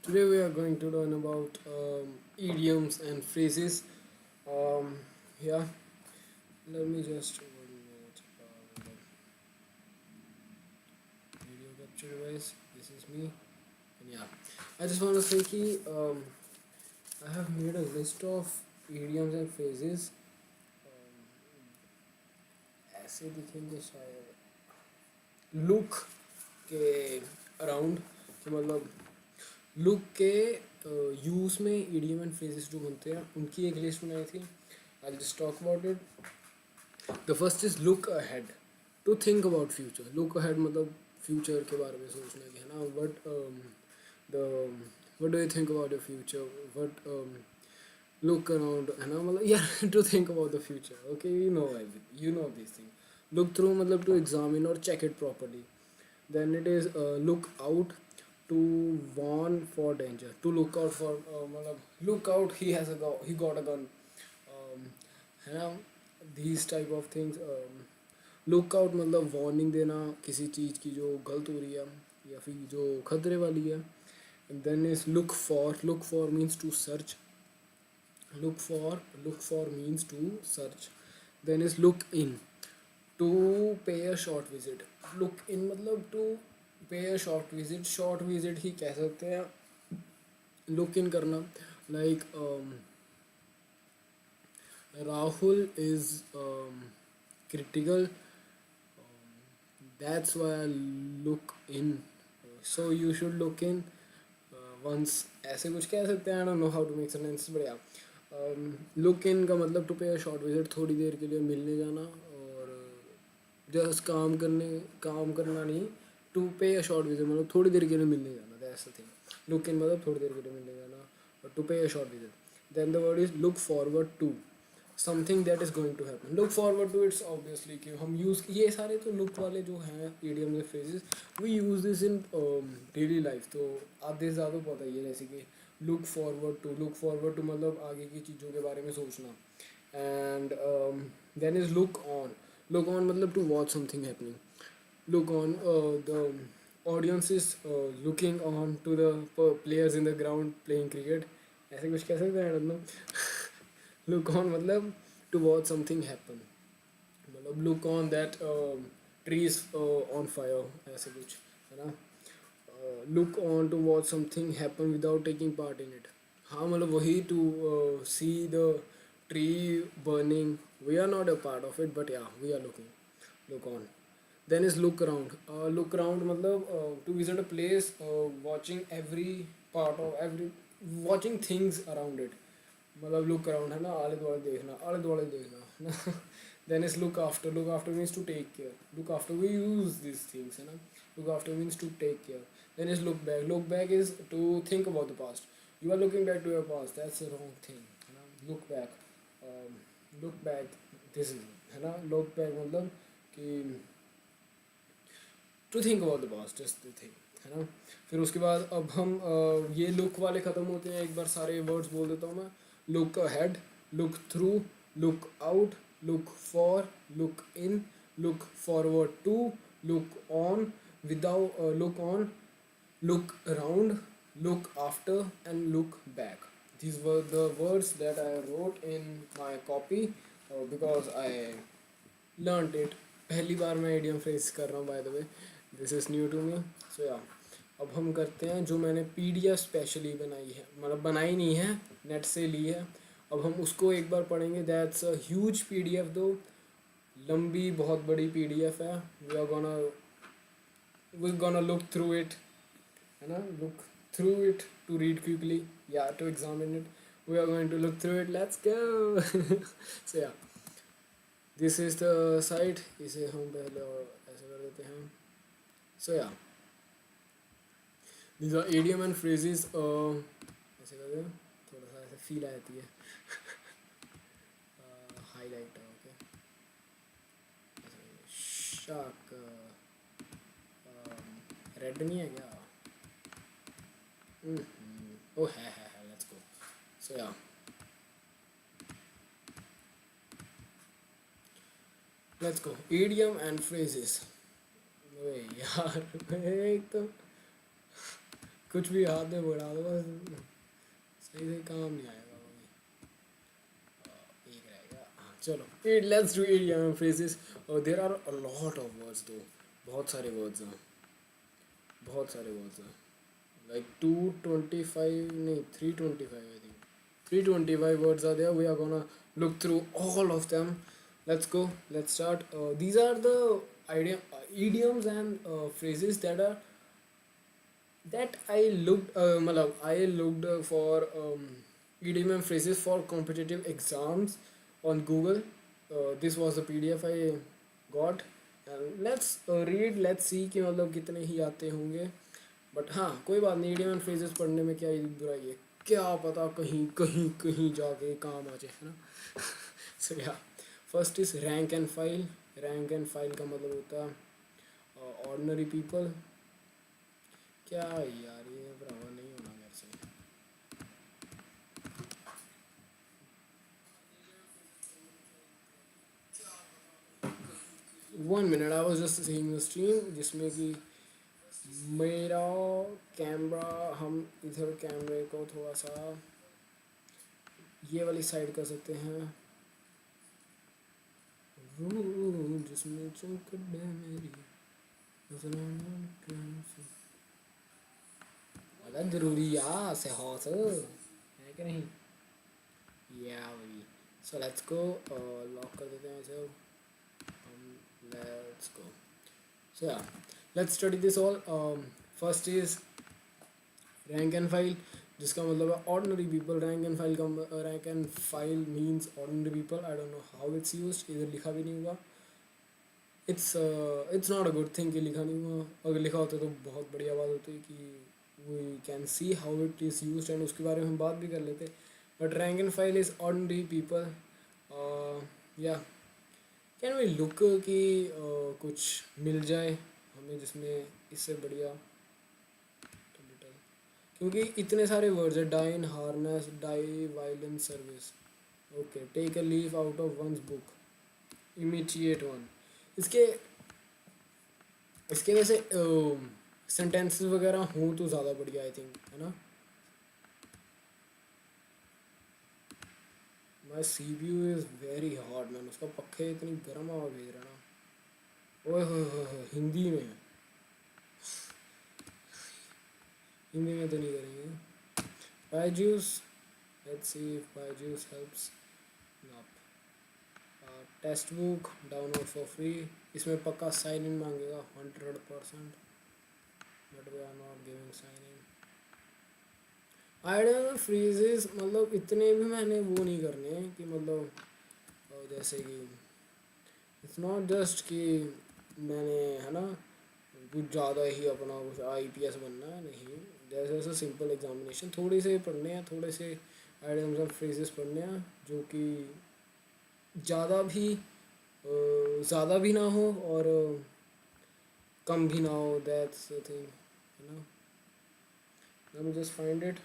Today we are going to learn about idioms and phrases. Um, yeah, let me just 1 minute. Video capture device. This is me, and yeah, I just want to say कि I have made a list of idioms and phrases. ऐसे दिखेंगे शायद look के around कि मतलब look के use में idiom and phrases जो बनते हैं उनकी एक लिस्ट बनाई थी. I just talk about it. The first is look ahead. To think about future. Look ahead मतलब फ्यूचर के बारे में सोचना कि है ना what the what do you think about your future. What look around है ना मतलब यार to think about the future. Okay you know this thing. Look through मतलब टू एग्जामिन और check it properly. Then it is look out, to warn for danger. To look out for look out, he got a gun. है ना these type of things. Look out मतलब warning देना किसी चीज़ की जो गलत हो रही है या फिर जो खतरे वाली है. And then is look for. Look for means to search. Look for means to search. Then is look in. To pay a short visit. Look in मतलब to pay a short visit. Short visit ही कह सकते हैं look in करना. Like Rahul is critical. That's why I look in. So you should look in once. ऐसे कुछ कह सकते हैं. I don't know how to make sentences but yeah. Look in का मतलब टू पे शॉर्ट विजिट. थोड़ी देर के लिए मिलने जाना और जस्ट काम करना नहीं. To pay a short visit मतलब थोड़ी देर के लिए मिलने जाना. That's the thing. Look in मतलब थोड़ी देर के लिए मिलने जाना और to pay a short visit. Then the word is look forward to. Something that is going to happen. Look forward to it's obviously कि हम यूज़ ये सारे तो लुक वाले जो हैं ईडियम में phrases we use this in daily life. तो आधे से ज़्यादा पता ही है जैसे कि look forward to. Look forward to मतलब आगे की चीज़ों के बारे में सोचना. And then is look on. Look on मतलब to watch something happening. Look on the audience is looking on to the players in the ground playing cricket. ऐसे कुछ कह सकते हैं. I don't know. Look on मतलब to watch something happen. मतलब look on that tree is on fire. ऐसे कुछ है ना. Look on to watch something happen without taking part in it. हाँ मतलब वही to see the tree burning. We are not a part of it but yeah we are looking. Look on. Then is look around. Look around मतलब to visit a place watching every part of every watching things around it. मतलब look around है ना आले दुआले देखना. आले दुआले देखना है ना. Then is look after. Look after means to take care. Look after we use this things है ना. Look after means to take care. Then is look back. Look back is to think about the past. You are looking back to your past. That's a wrong thing है ना. Look back. Look back this is है ना. Look back मतलब कि to think about the past. Just to think है ना. फिर उसके बाद अब हम ये लुक वाले ख़त्म होते हैं. एक बार सारे वर्ड्स बोल देता हूँ मैं. Look ahead. Look through. Look out. Look for. Look in. Look forward to. Look on. Without look on. Look around. Look after and look back. These were the words that I wrote in my copy because I learned it. पहली बार मैं idiom phrase कर रहा हूँ by the way. This is new to me. So yeah. अब हम करते हैं जो मैंने PDF स्पेशली बनाई है. मतलब बनाई नहीं है नेट से ली है. अब हम उसको एक बार पढ़ेंगे. दैट्स अ ह्यूज PDF दो. लंबी बहुत बड़ी PDF है. We gonna look through it है ना. Look through it to read quickly या to examine it. We are going to look through it. Let's go. So yeah this is the site. इसे हम पहले और ऐसे कर देते हैं. सो या these are idiom and phrases. ऐसे कर दें थोड़ा सा ऐसे फील आती है. Highlight okay. शार्क. रेड नहीं है क्या. ओ है. Let's go. So yeah let's go. idiom and phrases. अबे यार एक तो कुछ भी हाथ में बढ़ा दो बस, सही से काम नहीं आएगा वो भी। एक रहेगा, हाँ चलो, let's do idiom phrases. There are a lot of words though, बहुत सारे वर्ड्स हैं, बहुत सारे वर्ड्स हैं, like 225, no, 325, I think 325 words are there. We are gonna look through all of them. Let's go, let's start. These are the idioms and phrases that I looked I looked for idiom and phrases for competitive exams on Google. This was the PDF I got, and let's read, let's see कि मतलब कितने ही आते होंगे। But हाँ, कोई बात नहीं, idiom and phrases पढ़ने में क्या ही बुराई है, क्या पता कहीं कहीं कहीं जाके काम आ जाए, है ना। सो या, first is rank and file. Rank and file का मतलब होता है ऑर्डिनरी पीपल। क्या यार, ये बराबर नहीं होना मेरे से। 1 minute, I was just seeing the stream, जिसमें कि मेरा कैमरा, हम इधर कैमरे को थोड़ा सा ये वाली साइड कर सकते हैं, जिसमें चमक दे मेरी मतलब जरूरी या से हौस है कि नहीं, या वही। सो लेट्स गो, लॉक कर देते हैं इसे, let's go. So yeah, let's study this all. First is rank and file, जिसका मतलब है ordinary people. Rank and file का, rank and file means ordinary people. I don't know how its use, इधर लिखा भी नहीं हुआ। It's not a good thing कि लिखा नहीं हुआ, अगर लिखा होता तो बहुत बढ़िया बात होती कि we can see how it is use and उसके बारे में हम बात भी कर लेते। But rank and file is ordinary people. या, कैन वी लुक कि कुछ मिल जाए हमें जिसमें इससे बढ़िया, क्योंकि इतने सारे वर्ड्स है। Dine, harness, die, violence, service. Okay, take a leaf out of one's book, imitate one. इसके इसके वैसे सेंटेंसेस वगैरह हों तो ज़्यादा बढ़िया, आई थिंक, है ना। माई CPU is very hot man, उसका पखे इतनी गर्म हवा भेज रहा ना। ओए हो, हिंदी में, हिंदी में तो नहीं करेंगे। Byju's, let's see if Byju's helps. Text book download for free, इसमें पक्का साइन इन मांगेगा 100%, but we are not giving sign in. Idiom phrases मतलब इतने भी मैंने वो नहीं करने हैं कि मतलब जैसे कि इट्स नॉट जस्ट कि मैंने, है ना, कुछ ज़्यादा ही अपना कुछ IPS बनना है, नहीं। जैसे जैसे सिंपल एग्जामिनेशन थोड़े से पढ़ने हैं, थोड़े से आइडियम्स और फ्रेजेस पढ़ने हैं जो कि ज़्यादा भी ज़्यादा भी ना हो और कम भी ना हो। दैट्स द थिंग, है ना। Let me just find it.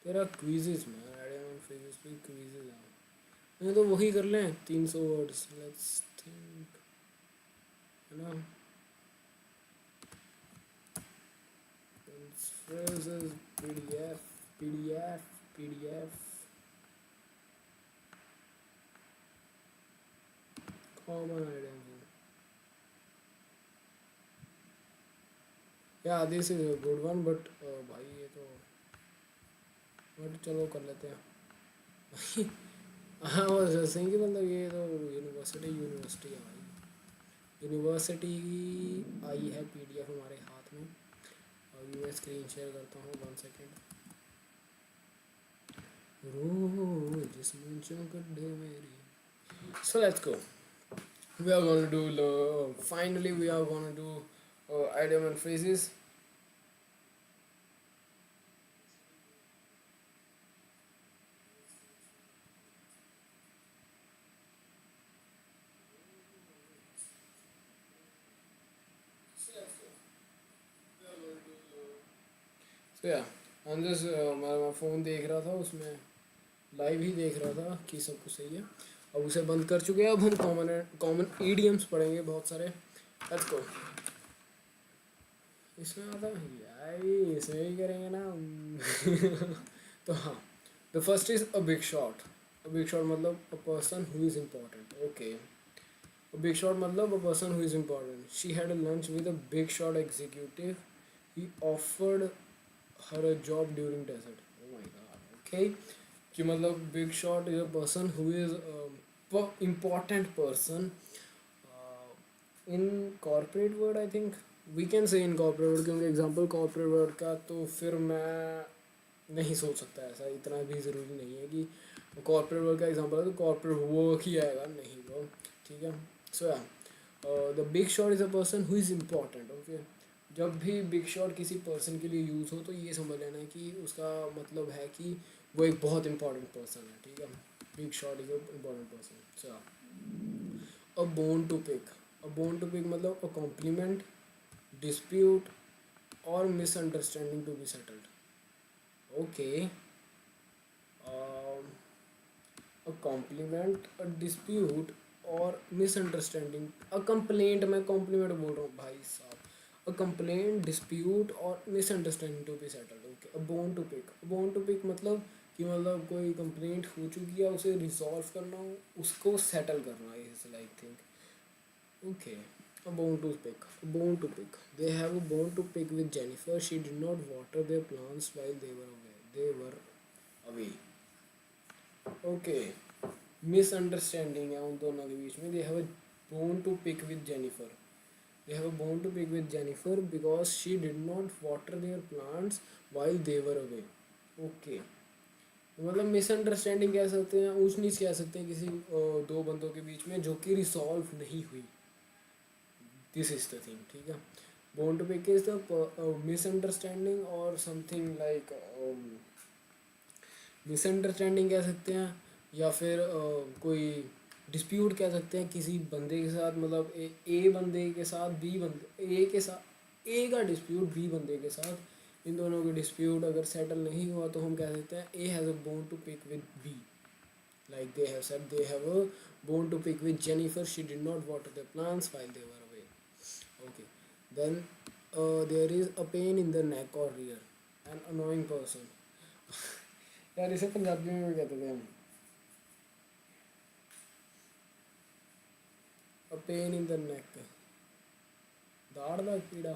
तेरा क्विज़ेस में आइडियम फ्रेजेस पे क्विज़ेस हैं, नहीं तो वही कर लें 300 वर्ड्स, लेट्स थिंक, है ना। phrases, PDF, common items. Yeah, this is a good one, but भाई ये तो, बट चलो कर लेते हैं। हाँ, वो जैसे कि मतलब ये तो यूनिवर्सिटी है भाई, यूनिवर्सिटी आई है PDF हमारे हाथ में। और मैं स्क्रीन शेयर करता हूँ, 1 सेकेंड। जिसमें चमक दे मेरी। So let's go. We are gonna do finally we are gonna do idiom and phrases. So yeah, मैं फ़ोन देख रहा था, उसमें लाइव ही देख रहा था कि सब कुछ सही है। अब उसे बंद कर चुके हैं। अब हम कॉमन कॉमन ईडियम्स पढ़ेंगे बहुत सारे। Let's go. इसमें आता है यार, इसमें ही करेंगे ना। तो हाँ, the first is a big shot. A big shot मतलब a person who is important. Okay, a big shot मतलब a person who is important. She had a lunch with a big shot executive, he offered her a job during dessert. Oh my god. Okay, कि मतलब big shot is a person who is important person इन corporate world. I think we can say in corporate word, क्योंकि example corporate word का तो फिर मैं नहीं सोच सकता ऐसा, इतना भी ज़रूरी नहीं है कि कॉर्पोरेट वर्ड का एग्जांपल है तो कॉर्पोरेट वर्क ही आएगा, नहीं ब्रो। ठीक है, so the big shot is a person who is important. Okay, जब भी बिग शॉट किसी पर्सन के लिए यूज़ हो तो ये समझ लेना है कि उसका मतलब है कि वो एक बहुत इंपॉर्टेंट पर्सन है। ठीक है, big shot is a important person. So a bone to pick. A bone to pick मतलब a compliment, dispute or misunderstanding to be settled. Okay, um, a compliment, a dispute और misunderstanding. A complaint, मैं compliment बोल रहा हूँ भाई साहब। A complaint, dispute और misunderstanding to be settled. Okay, a bone to pick. Bone to pick मतलब कि मतलब कोई कंप्लेंट हो चुकी है, उसे रिजॉल्व करना, उसको सेटल करना is like think. Okay, a bone to pick. A bone to pick. They have a bone to pick with Jennifer. She did not water their plants while they were away. They were away. Okay. Misunderstanding है उन दोनों के बीच में. They have a bone to pick with Jennifer. They have a bone to pick with Jennifer because she did not water their plants while they were away. Okay. मतलब misunderstanding कह सकते हैं, ऊंच नीच कह सकते हैं किसी दो बंदों के बीच में जो कि रिसॉल्व नहीं हुई। This is the thing. ठीक है, bone to pick is the misunderstanding और समथिंग लाइक मिसअंडरस्टैंडिंग कह सकते हैं, या फिर कोई डिस्प्यूट कह सकते हैं किसी बंदे के साथ। मतलब ए बंदे के साथ बी बंदे, ए के साथ ए का डिस्प्यूट बी बंदे के साथ। इन दोनों के डिस्प्यूट अगर सेटल नहीं हुआ तो हम कह सकते हैं A has a bone to pick with B. Like they have said, they have a bone to pick with Jennifer. She did not water the plants while they were away. Okay. Then there is a pain in the neck or rear. An annoying person. यार इसे पंजाबी में भी कहते थे हम। A pain in the neck. दाढ़ का कीड़ा।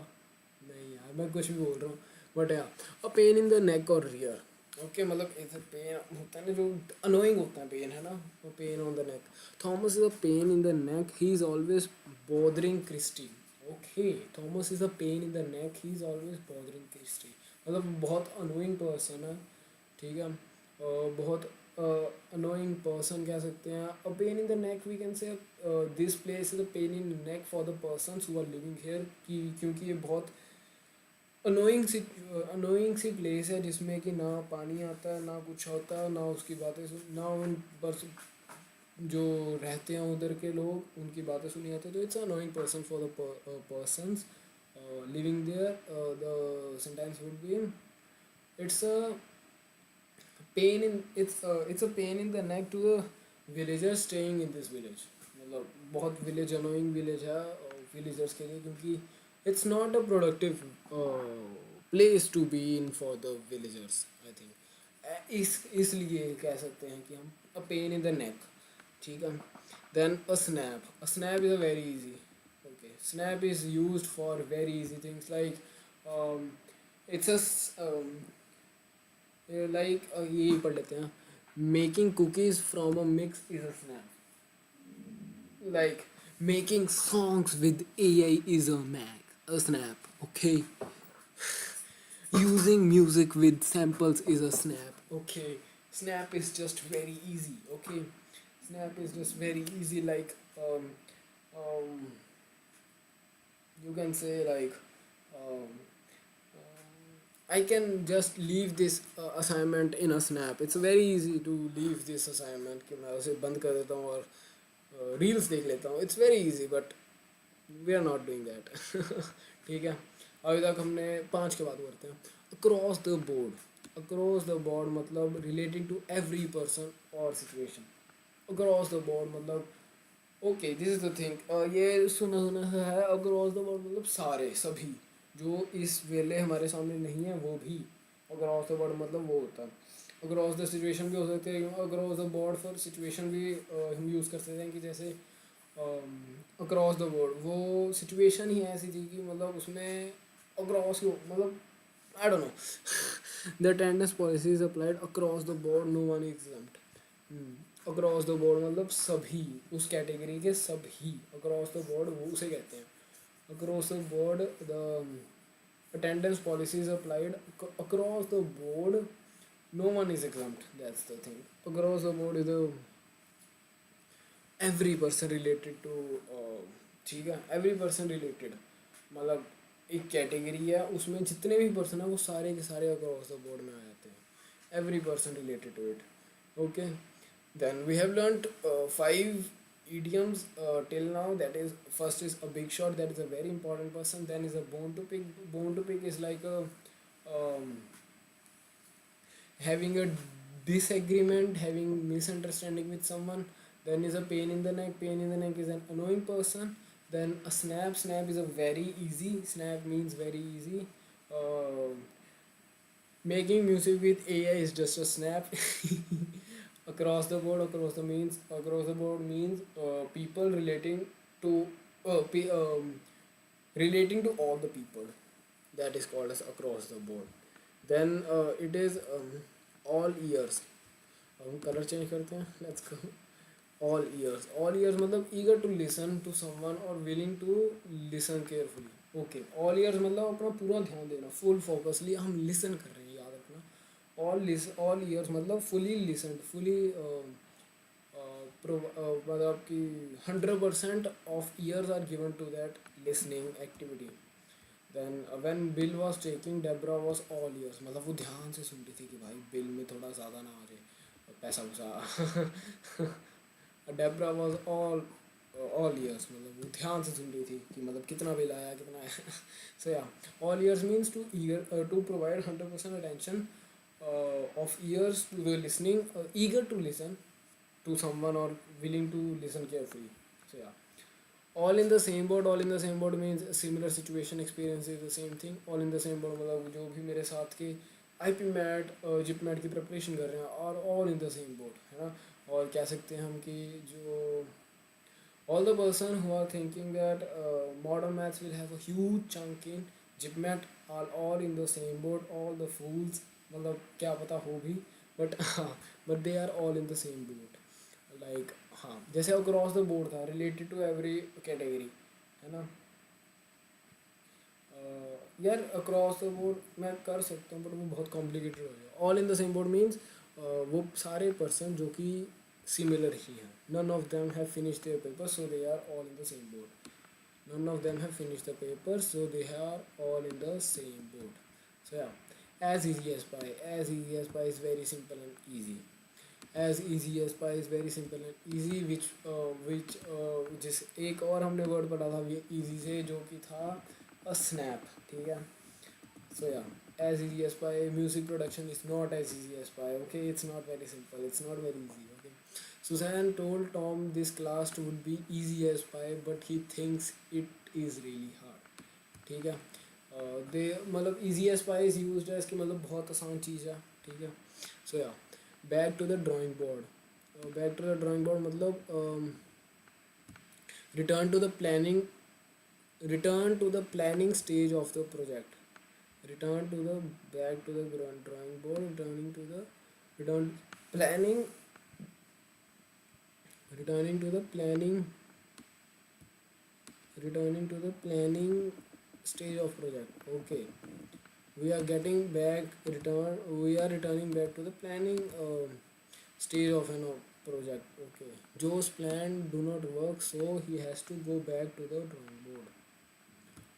नहीं यार, मैं कुछ भी बोल रहा हूँ। बट यार, अ पेन इन द नेक और रियर। ओके, मतलब ऐसे पेन होता है ना जो अनोइंग होता है, पेन है ना, वो pain on the neck. Thomas is a pain in the neck, he is always bothering Christy. Okay, Thomas is a pain in the neck, he is always bothering Christy. मतलब बहुत annoying person है। ठीक है, बहुत annoying person कह सकते हैं। A pain in the neck we can say this place is a pain in neck for the person who are living here, कि क्योंकि ये बहुत अनोइंग सी प्लेस है जिसमें कि ना पानी आता है, ना कुछ होता है, ना उसकी बातें ना उन पर जो रहते हैं उधर के लोग उनकी बातें सुनी जाती है। तो it's annoying person for the persons living there. The sentence would be it's a pain in it's a pain in the neck to the villagers staying in this village. मतलब बहुत विलेज अनोइंग विलेज है villagers के लिए, क्योंकि it's not a productive place to be in for the villagers I think. इसलिए कह सकते हैं कि हम अ पेन इन द नेक। ठीक है, then a snap. A snap is a very easy. Okay, snap is used for very easy things like it's a like यही पढ़ लेते हैं। Making cookies from a mix is a snap. Like making songs with AI is a snap. Okay, using music with samples is a snap. Okay, snap is just very easy. Okay, snap is just very easy. Like um, you can say like um, I can just leave this assignment in a snap. It's very easy to leave this assignment कि मैं उसे बंद कर देता हूँ और reels देख लेता हूँ। It's very easy but we are not doing that. ठीक है, अभी तक हमने 5 के बाद करते हैं। Across the board. across the board मतलब relating to every person or situation. Across the board मतलब okay this is the thing ये सुना सुना सा है अक्रॉस द बोर्ड मतलब सारे सभी जो इस वेले हमारे सामने नहीं है वो भी अक्रॉस द बोर्ड मतलब वो होता है अक्रॉस द सिचुएशन भी हो सकते हैं across the board for situation भी हम यूज़ कर सकते हैं कि जैसे अक्रॉस द बोर्ड वो सिचुएशन ही ऐसी थी कि मतलब उसमें अक्रॉस मतलब I don't know the attendance policy is applied across the board no one exempt across the board मतलब सभी उस कैटेगरी के सभी अक्रॉस द बोर्ड वो उसे कहते हैं across the board the attendance policy is applied across the board no one is exempt that's the thing across the board is the every person related to ठीक है every person related मतलब एक category है उसमें जितने भी person है वो सारे के सारे अक्रॉस द बोर्ड में आ जाते हैं every person related to it okay then we have learnt five idioms till now that is first is a big shot that is a very important person then is a bone to pick is like a um, having a disagreement having misunderstanding with someone then is a pain in the neck is an annoying person then a snap is a very easy snap means very easy uh, making music with AI is just a snap across the board means people relating to all the people that is called as across the board then it is all ears अब हम colour change करते हैं let's go all ears मतलब eager to listen to someone or willing to listen carefully okay all ears मतलब अपना पूरा ध्यान देना full focusly हम listen कर रहे हैं याद रखना all ears मतलब fully listened fully मतलब कि 100% of ears are given to that listening activity then when Bill was taking Deborah was all ears मतलब वो ध्यान से सुन रही थी कि भाई बिल में थोड़ा ज़्यादा ना आ जाए पैसा वैसा Deborah was all ears मतलब वो ध्यान से सुन रही थी कि मतलब कितना बिल आया कितना आया so yeah all ears means to provide 100% attention of ears to the listening eager to listen to someone or willing to listen carefully so yeah all in the same boat means similar situation experience is the same thing all in the same boat मतलब जो भी मेरे साथ के IP mat zip mat की preparation कर रहे हैं और all in the same boat है ना और कह सकते हैं हम कि जो all the person who are thinking that modern maths will have a huge chunk in GIPMAT are all in the same boat all the fools मतलब क्या पता हो भी but but they are all in the same boat like हाँ जैसे across the board था related to every category है ना यार अक्रॉस द बोर्ड मैं कर सकता हूँ बट वो बहुत कॉम्प्लिकेटेड हो जाएगा all in the same board means वो सारे पर्सन जो कि सिमिलर ही हैं none of them have finish their paper so they are all in the same board none of them have finish the paper so they are all in the same board so yeah as easy as pie is very simple and easy as easy as pie is very simple and easy which जिस एक और हमने word पढ़ा था ये easy से जो कि था a snap ठीक है so yeah as easy as pie music production is not as easy as pie okay it's not very simple it's not very easy okay Suzanne told Tom this class would be easy as pie but he thinks it is really hard ठीक है दे मतलब easy as pie is used as कि मतलब बहुत आसान चीज़ है ठीक है so yeah back to the drawing board मतलब return to the planning stage of the project return to the back to the drawing board planning returning to the planning stage of project okay we are returning back to the planning stage of an project okay Joe's plan do not work so he has to go back to the drawing board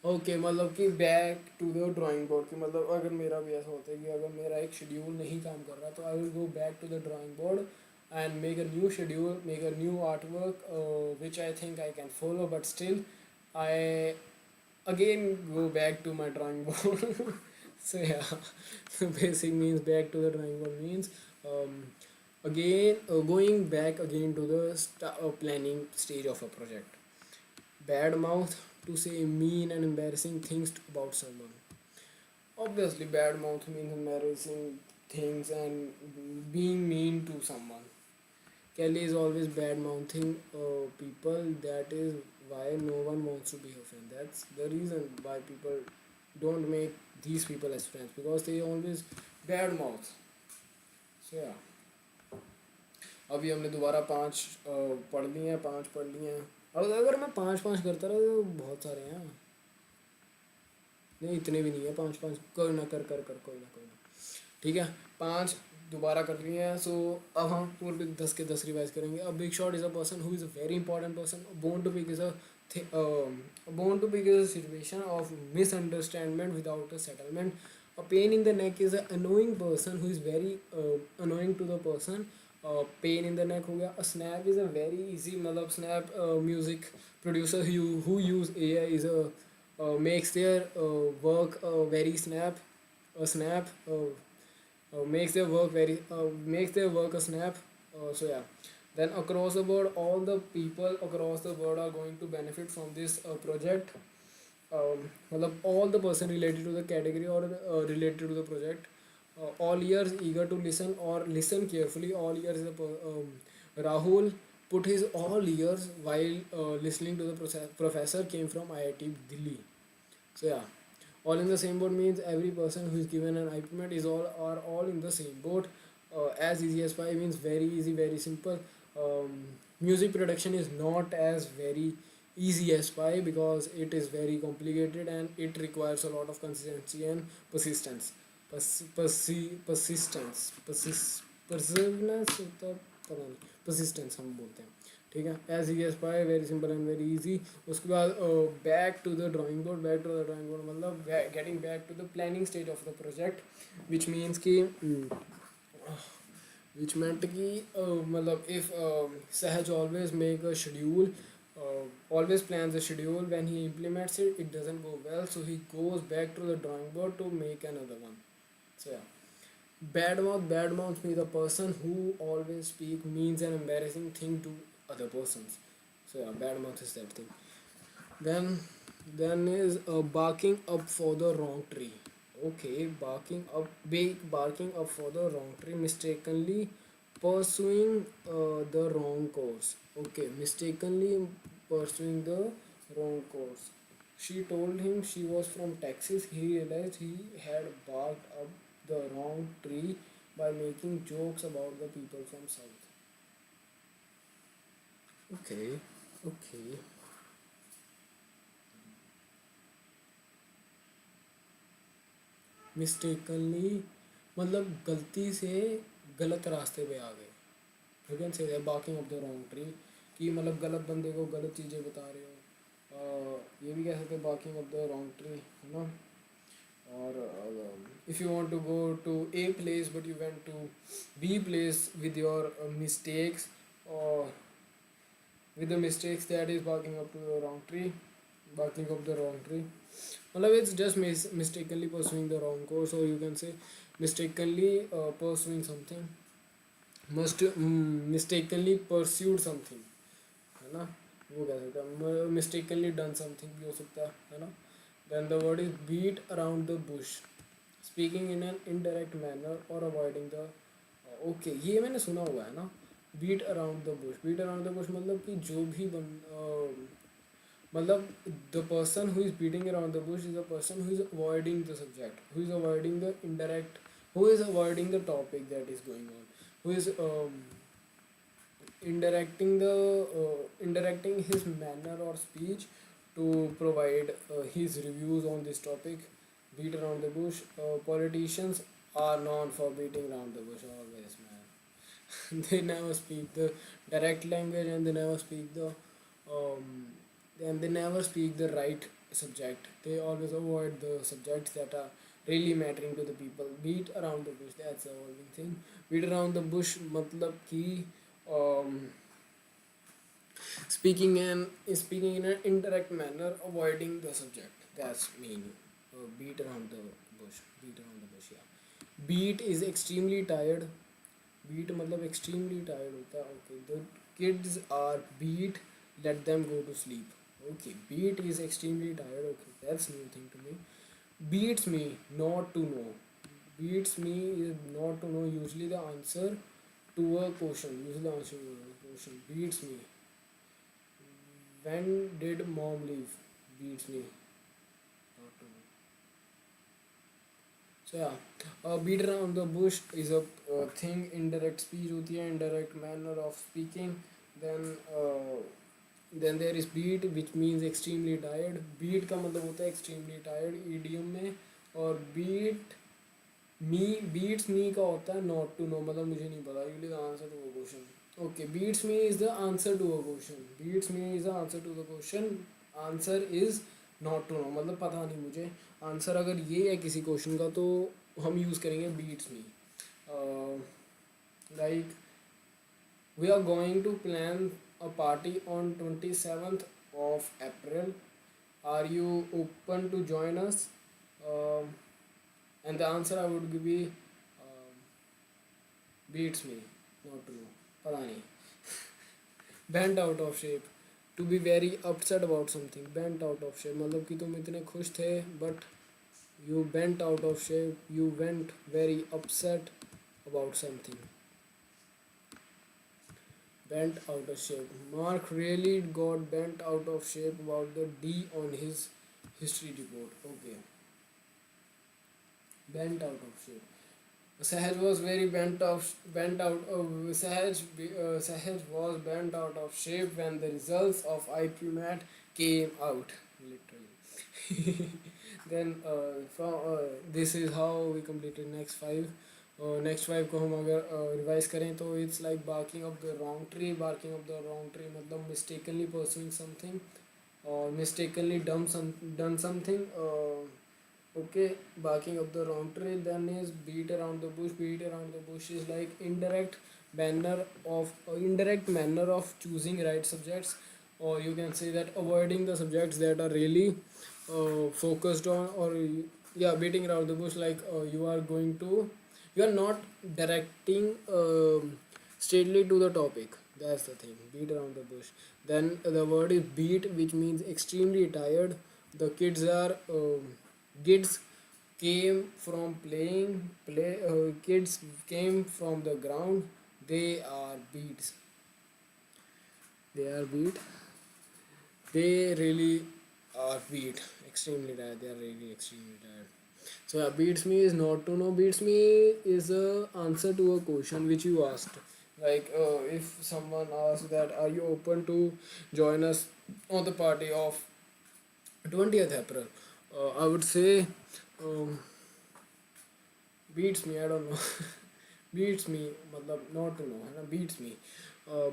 okay मतलब कि back to the drawing board कि मतलब अगर मेरा भी ऐसा होता है कि अगर मेरा एक शेड्यूल नहीं काम कर रहा तो I will go back to the drawing board and make a new schedule make a new art work which I think I can follow but still I again go back to my drawing board So yeah, so basic means back to the drawing board means um, again going back again to the planning stage of a project. Bad mouth to say mean and embarrassing things about someone. Obviously, bad mouth means embarrassing things and being mean to someone. Kelly is always bad mouthing people. That is why no one wants to be her friend. That's the reason why people don't make these people as friends because they always bad mouth. So yeah, अभी हमने दोबारा पांच पढ़ लिए हैं, पांच पढ़ लिए हैं. अब अगर मैं पांच पांच करता रहा तो बहुत सारे हैं. नहीं इतने भी नहीं है, पांच पांच कोई ना कर कर कर कोई ना कोई ना. ठीक है, पांच दोबारा कर लिए हैं. सो अब हम पूरे 10 के 10 रिवाइज करेंगे. A big shot is a person who is a very important person. Bone to pick is a born to pick is a situation of misunderstanding without a settlement. A pain in the neck is an annoying person who is very annoying to the person. Pain in the neck हो गया. A snap is a very easy मतलब snap music producer who use AI is a makes their work very snap. A snap makes their work a snap. So yeah, then across the board all the people across the world are going to benefit from this project. मतलब all the person related to the category or related to the project, all ears eager to listen or listen carefully. All ears is Rahul put his all ears while listening to the professor came from IIT Delhi. So yeah, all in the same boat means every person who is given an implement is all are all in the same boat. As easy as pie means very easy, very simple. Music production is not as very easy as pie because it is very complicated and it requires a lot of consistency and persistence. Perseverance होता पता नहीं, persistence हम बोलते हैं. ठीक है, as easy as pie, very simple and very easy. उसके बाद back to the drawing board. Back to the drawing board मतलब getting back to the planning stage of the project which means कि which meant कि मतलब if Sahaj always make a schedule, always plans a schedule, when he implements it it doesn't go well, so he goes back to the drawing board to make another one. So yeah, bad mouth means the person who always speak means an embarrassing thing to other persons. So yeah, bad mouth is that thing. Then then is barking up for the wrong tree. Okay, barking up for the wrong tree, mistakenly pursuing the wrong course. Okay, mistakenly pursuing the wrong course. She told him she was from Texas. He realized he had barked up the wrong tree by making jokes about the people from South. Okay, okay. Mistakenly मतलब गलती से गलत रास्ते पे आ गए. You can say barking off the wrong tree कि मतलब गलत बंदे को गलत चीज़ें बता रहे हो. ये भी कह सकते हैं barking off the wrong tree, है ना. और if you want to go to a place but you went to be place with your mistakes और with the mistakes, that is barking up to the wrong tree. Barking up the wrong tree मतलब it's just mistakenly pursuing the wrong course, or you can say mistakenly pursuing something. Mistakenly pursued something, है ना. वो कह सकता है mistakenly done something भी हो सकता है ना. Then the word is beat around the bush, speaking in an indirect manner or avoiding the okay, ये मैंने सुना हुआ है ना. Beat around the bush, beat around the bush मतलब कि जो भी मतलब the person who is beating around the bush is a person who is avoiding the subject, who is avoiding the indirect, who is avoiding the topic that is going on, who is indirecting his manner or speech to provide his reviews on this topic. Beat around the bush. Politicians are known for beating around the bush always, man. They never speak the direct language and they never speak the right subject. They always avoid the subjects that are really mattering to the people. Beat around the bush, that's the only thing. Beat around the bush मतलब कि um, speaking in an indirect manner, avoiding the subject. That's mean beat around the bush. Beat around the bush, yeah. Beat is extremely tired. Beat मतलब extremely tired होता है. Okay, the kids are beat. Let them go to sleep. Okay, beat is extremely tired. Okay, that's new thing to me. Beats me not to know. Beats me is not to know. Usually the answer to a question. Usually the answer to a question. Beats me. When did mom leave? Beats me not to know. So yeah, beat around the bush is a thing. Indirect speech होती है, indirect manner of speaking. Then then there is beat which means extremely tired. Beat का मतलब होता है extremely tired idiom में. और beat me beats me का होता है not to know, मतलब मुझे नहीं पता. Usually the answer to a question. Okay, beats me is the answer to a question. Beats me is the answer to the question. Answer is not to know, मतलब पता नहीं मुझे. Answer अगर ये है किसी क्वेश्चन का तो हम यूज़ करेंगे beats me. Like we are going to plan a party on 27th of April. Are you open to join us? And the answer I would give be beats me not to know. पता नहीं. Bent out of shape. To be very upset about something. Bent out of shape मतलब कि तुम इतने खुश थे but you bent out of shape. You went very upset about something. Bent out of shape. Mark really got bent out of shape about the D on his history report. Okay. Bent out of shape. Sahaj was very bent out of Sahaj was bent out of shape when the results of IPMAT came out. Literally. Then from this is how we completed next five. Next five को हम अगर revise करें तो it's like barking up the wrong tree. Barking up the wrong tree मतलब mistakenly pursuing something or mistakenly done something. Okay, barking up the wrong tree. Then is beat around the bush. Beat around the bush is like indirect manner of choosing right subjects, or you can say that avoiding the subjects that are really focused on, or yeah, beating around the bush like you are not directing straightly to the topic. That's the thing. Beat around the bush. Then the word is beat, which means extremely tired. The kids came from kids came from the ground. They are beats. They are beat. They really are beat. Extremely tired. They are really extremely tired. So yeah, beats me is not to know. Beats me is a answer to a question which you asked. Like if someone asks that, are you open to join us on the party of 20th April? I would say um, beats me. I don't know. Beats me मतलब not to know है ना. Beats me.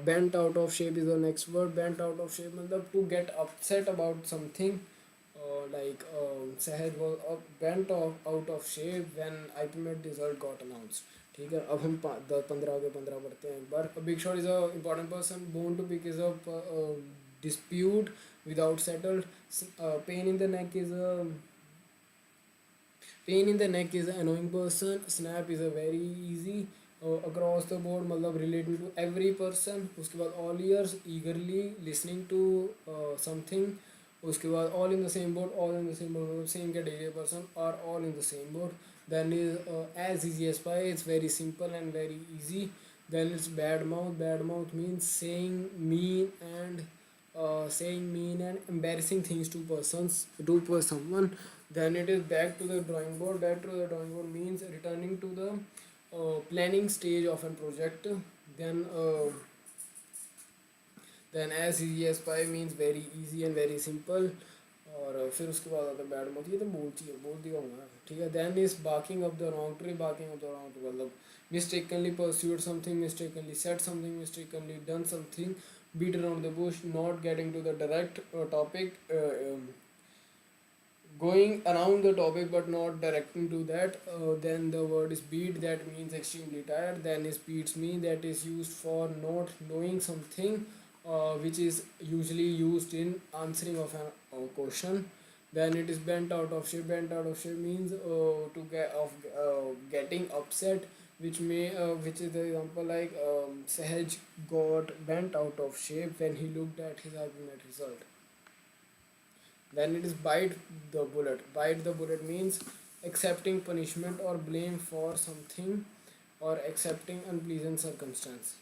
Bent out of shape is the next word. Bent out of shape मतलब to get upset about something. Like Sahaj was bent out of shape when IPMET result got announced. ठीक है. अब हम 10 15 पढ़ते हैं एक बार. A big shot is a important person. Bone to pick is a dispute without settled. Pain in the neck is a Pain in the neck is an annoying person. Snap is a very easy. Across the board मतलब relating to every person. उसके बाद all ears, eagerly listening to something. उसके बाद all in the same boat. All in the same boat मतलब same category person are all in the same boat. Then is as easy as pie. It's very simple and very easy. Then it's bad mouth. Bad mouth means saying mean and embarrassing things to someone. Then it is back to the drawing board. Back to the drawing board means returning to the planning stage of a project. Then then as easy as pie means very easy and very simple. और फिर उसके बाद आता है bad मत. ये तो बोल दिया हूँ मैं. ठीक है. Then is barking up the wrong tree. Barking up the wrong tree मतलब mistakenly pursued something, mistakenly said something, mistakenly done something. Beat around the bush, not getting to the direct topic. Going around the topic but not directing to that. Then the word is beat, that means extremely tired. Then is beats me, that is used for not knowing something, which is usually used in answering of a question. Then it is bent out of shape. Bent out of shape means to get of getting upset, which is the example like Sahaj got bent out of shape when he looked at his ultimate result. Then it is bite the bullet. Bite the bullet means accepting punishment or blame for something or accepting unpleasant circumstance.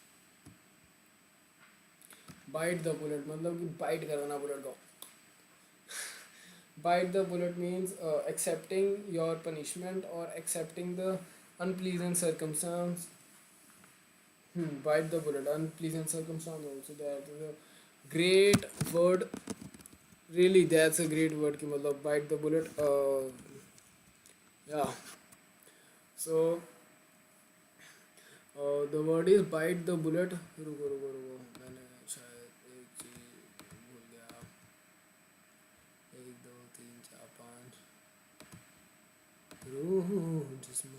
Bite the bullet मतलब कि bite कर देना bullet को. Bite the bullet means accepting your punishment or accepting the unpleasant circumstance. Bite the bullet. Unpleasant circumstance also that is a great word. Really, that's a great word. कि मतलब bite the bullet. Yeah. So the word is bite the bullet. रुको रुको रुको मैंने शायद एक चीज भूल गया. एक दो तीन चार पाँच जिसमें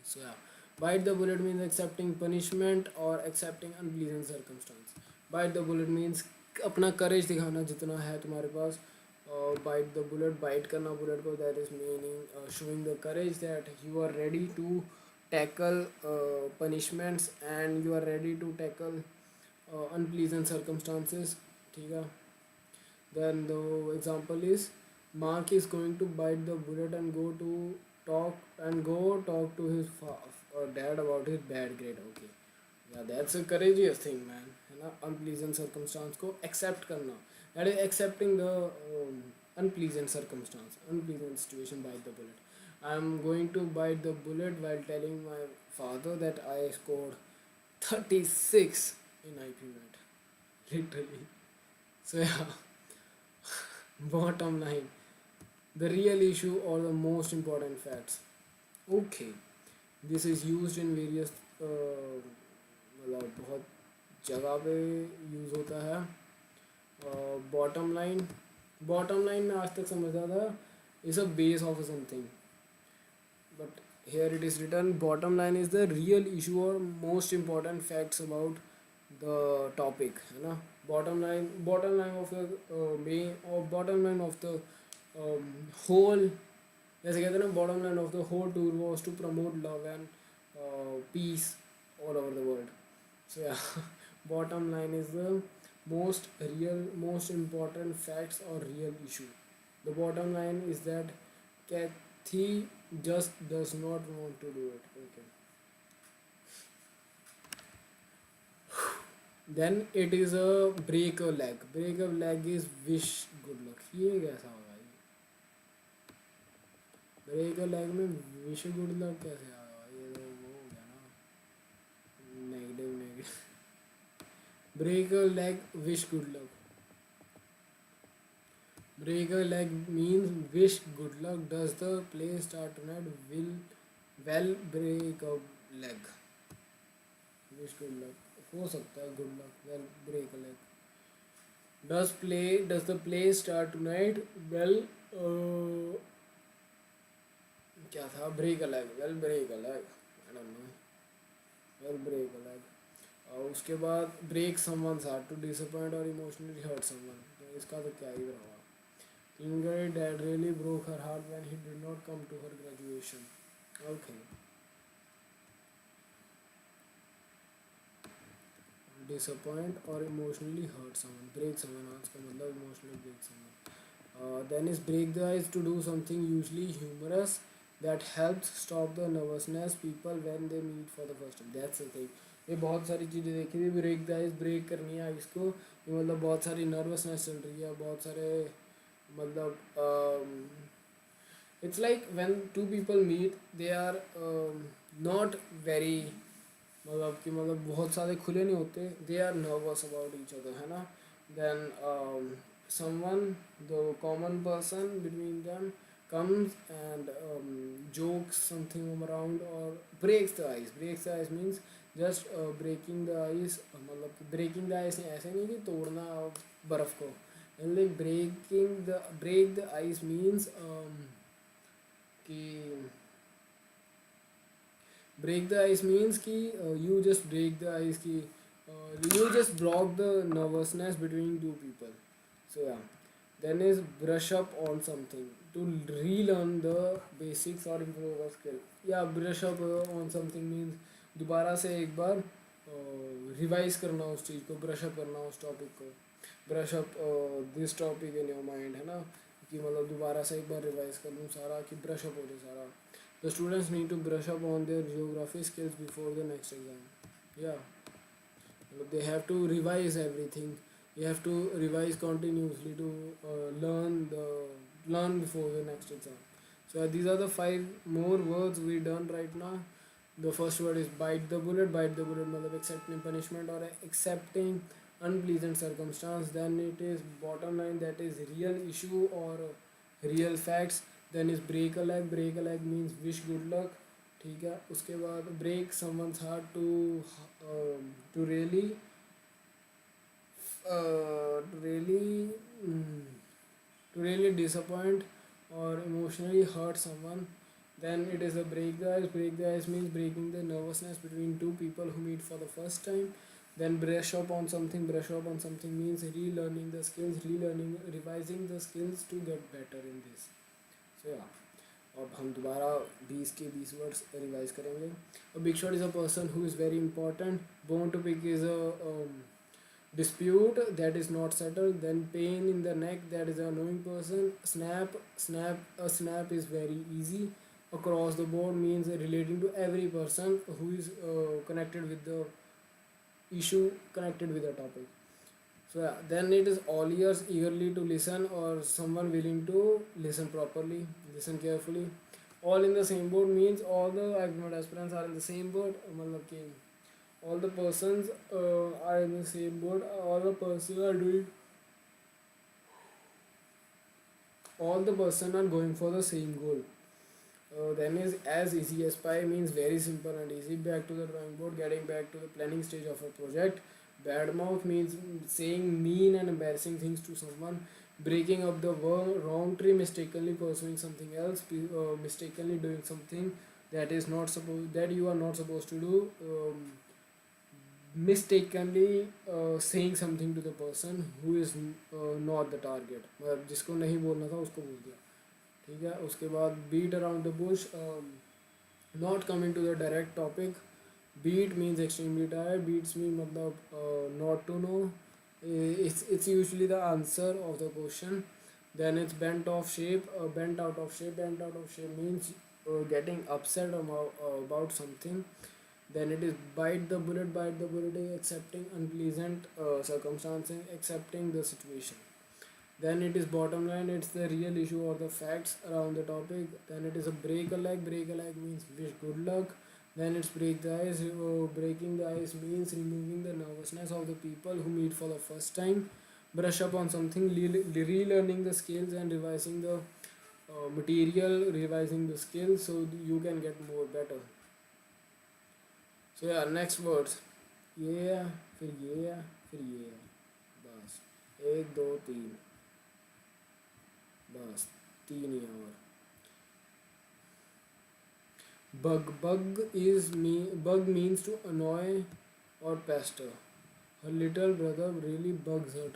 so yeah, bite the bullet means accepting punishment or accepting unpleasant circumstance. Bite the bullet means अपना courage दिखाना जितना है तुम्हारे पास. Bite the bullet, bite करना bullet को, that is meaning showing the courage that you are ready to tackle punishments and you are ready to tackle unpleasant circumstances. ठीक है. Then the example is Mark is going to bite the bullet and go talk to his dad about his bad grade. Okay, yeah, that's a courageous thing, man. है ना, unpleasant circumstance को accept करना. That is accepting the unpleasant circumstance, unpleasant situation. Bite the bullet. I'm going to bite the bullet while telling my father that I scored 36 in IP Net. Literally. So yeah. Bottom line, the real issue or the most important facts. Okay, this is used in various मतलब बहुत जगह पे use होता है. Bottom line में आज तक समझता था is a base of something, but here it is written bottom line is the real issue or most important facts about the topic, है ना. Bottom line of the main or bottom line of the whole, जैसे कहते हैं ना, bottom line of the whole tour was to promote love and peace all over the world. So yeah, bottom line is the most important facts or real issue. The bottom line is that Kathy just does not want to do it. Okay. Then it is a break a leg. Break a leg is wish good luck. ये कैसा होगा ये? Break a leg में wish good luck कैसे आएगा? ये तो वो हो गया ना, negative negative. Break a leg wish good luck. Break a leg means wish good luck. Does the play start tonight? Will well break a leg. Wish good luck. हो सकता है good luck. Well break a leg. Does the play start tonight? Well क्या था? Break a leg. Well break a leg. I don't know. Well break a leg. और उसके बाद break someone's heart, to disappoint or emotionally hurt someone. तो इसका तो क्या ही रहा. Ingrid dad really broke her heart when he did not come to her graduation. Okay. Disappoint or emotionally hurt someone. Break someone. उसका मतलब emotionally break someone. Then is break the ice, to do something usually humorous that helps stop the nervousness people when they meet for the first time. That's the thing. ये बहुत सारी चीज़ें देखी थी. Break the ice, break करनी है ice को. ये मतलब बहुत सारी नर्वसनेस चल रही है, बहुत सारे मतलब it's like when two people meet they are not very मतलब कि मतलब बहुत सारे खुले नहीं होते. They are nervous about each other, है ना. Then someone, the common person between them, comes and jokes something around or breaks the ice. Breaks the ice means just breaking the ice. मतलब breaking the ice ऐसे नहीं कि तोड़ना बर्फ़ को. And like break the ice means कि break the ice means कि you just break the ice कि you just block the nervousness between two people. So yeah, Then is brush up on something, to relearn the basics or improve a skill. या brush up on something means दोबारा से एक बार revise करना उस चीज़ को, brush up करना उस topic को, brush up this topic in your mind, है ना, कि मतलब दोबारा से एक बार रिवाइज कर लूँ सारा, कि ब्रश अप हो जाए सारा. The students need to brush up on their geography skills before the next exam. या they have to revise everything. You have to revise continuously to learn before the next exam. So these are the five more words we done right now. The first word is bite the bullet. Bite the bullet मतलब accepting punishment or accepting unpleasant circumstance. Then it is bottom line, that is real issue or real facts. Then is break a leg. Break a leg means wish good luck. ठीक है. उसके बाद break someone's heart to really to really to really disappoint or emotionally hurt someone. Then it is a break the ice. Break the ice means breaking the nervousness between two people who meet for the first time. Then brush up on something. Brush up on something means relearning the skills, revising the skills to get better in this. So yeah. अब हम दोबारा 20 के 20 words revise करेंगे. A big shot is a person who is very important. Bone to pick is a dispute that is not settled. Then pain in the neck, that is an annoying person. A snap is very easy. Across the board means relating to every person who is connected with the issue, connected with the topic. So yeah, then it is all ears, eagerly to listen, or someone willing to listen properly, listen carefully. All in the same boat means all the aspirants are in the same boat. मतलब कि all the persons are in the same boat. All the persons are doing. All the person are going for the same goal. Then is as easy as pie means very simple and easy. Back to the drawing board, getting back to the planning stage of a project. Bad mouth means saying mean and embarrassing things to someone. Breaking up the wrong tree, mistakenly pursuing something else, mistakenly doing something that you are not supposed to do. Mistakenly saying something to the person who is not the target, मतलब जिसको नहीं बोलना था उसको बोल दिया. ठीक है. उसके बाद beat around the bush, not coming to the direct topic. Beat means extremely tired. Beats mean मतलब not to know. It's usually the answer of the question. Then it's bent off shape, bent out of shape. Bent out of shape means getting upset about something. Then it is bite the bullet. Bite the bullet is accepting unpleasant circumstances, accepting the situation. Then it is bottom line, it's the real issue or the facts around the topic. Then it is a break a leg. Break a leg means wish good luck. Then it's break the ice. Breaking the ice means removing the nervousness of the people who meet for the first time. Brush up on something, relearning the skills and revising the material, revising the skills so you can get more better. So yeah, next words. ये है, फिर ये है, फिर ये है. बस 1 2 3. बस 3 ही हैं और. Bug means to annoy or pester. Her little brother really bugs her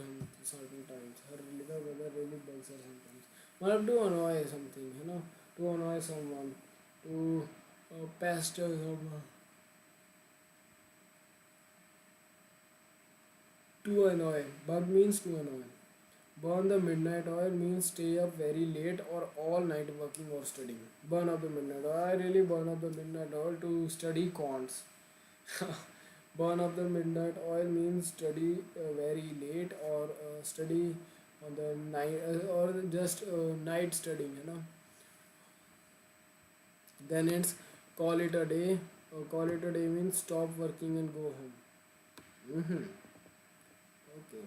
certain times. Her little brother really bugs her sometimes. मतलब to annoy something, है ना, to annoy someone, to pester someone. To annoy. Bug means to annoy. Burn the midnight oil means stay up very late or all night working or studying. Burn up the midnight oil. I really burn up the midnight oil to study cons. Burn up the midnight oil means study very late or study on the night or just night studying, you know. Then it's call it a day. Call it a day means stop working and go home. Okay.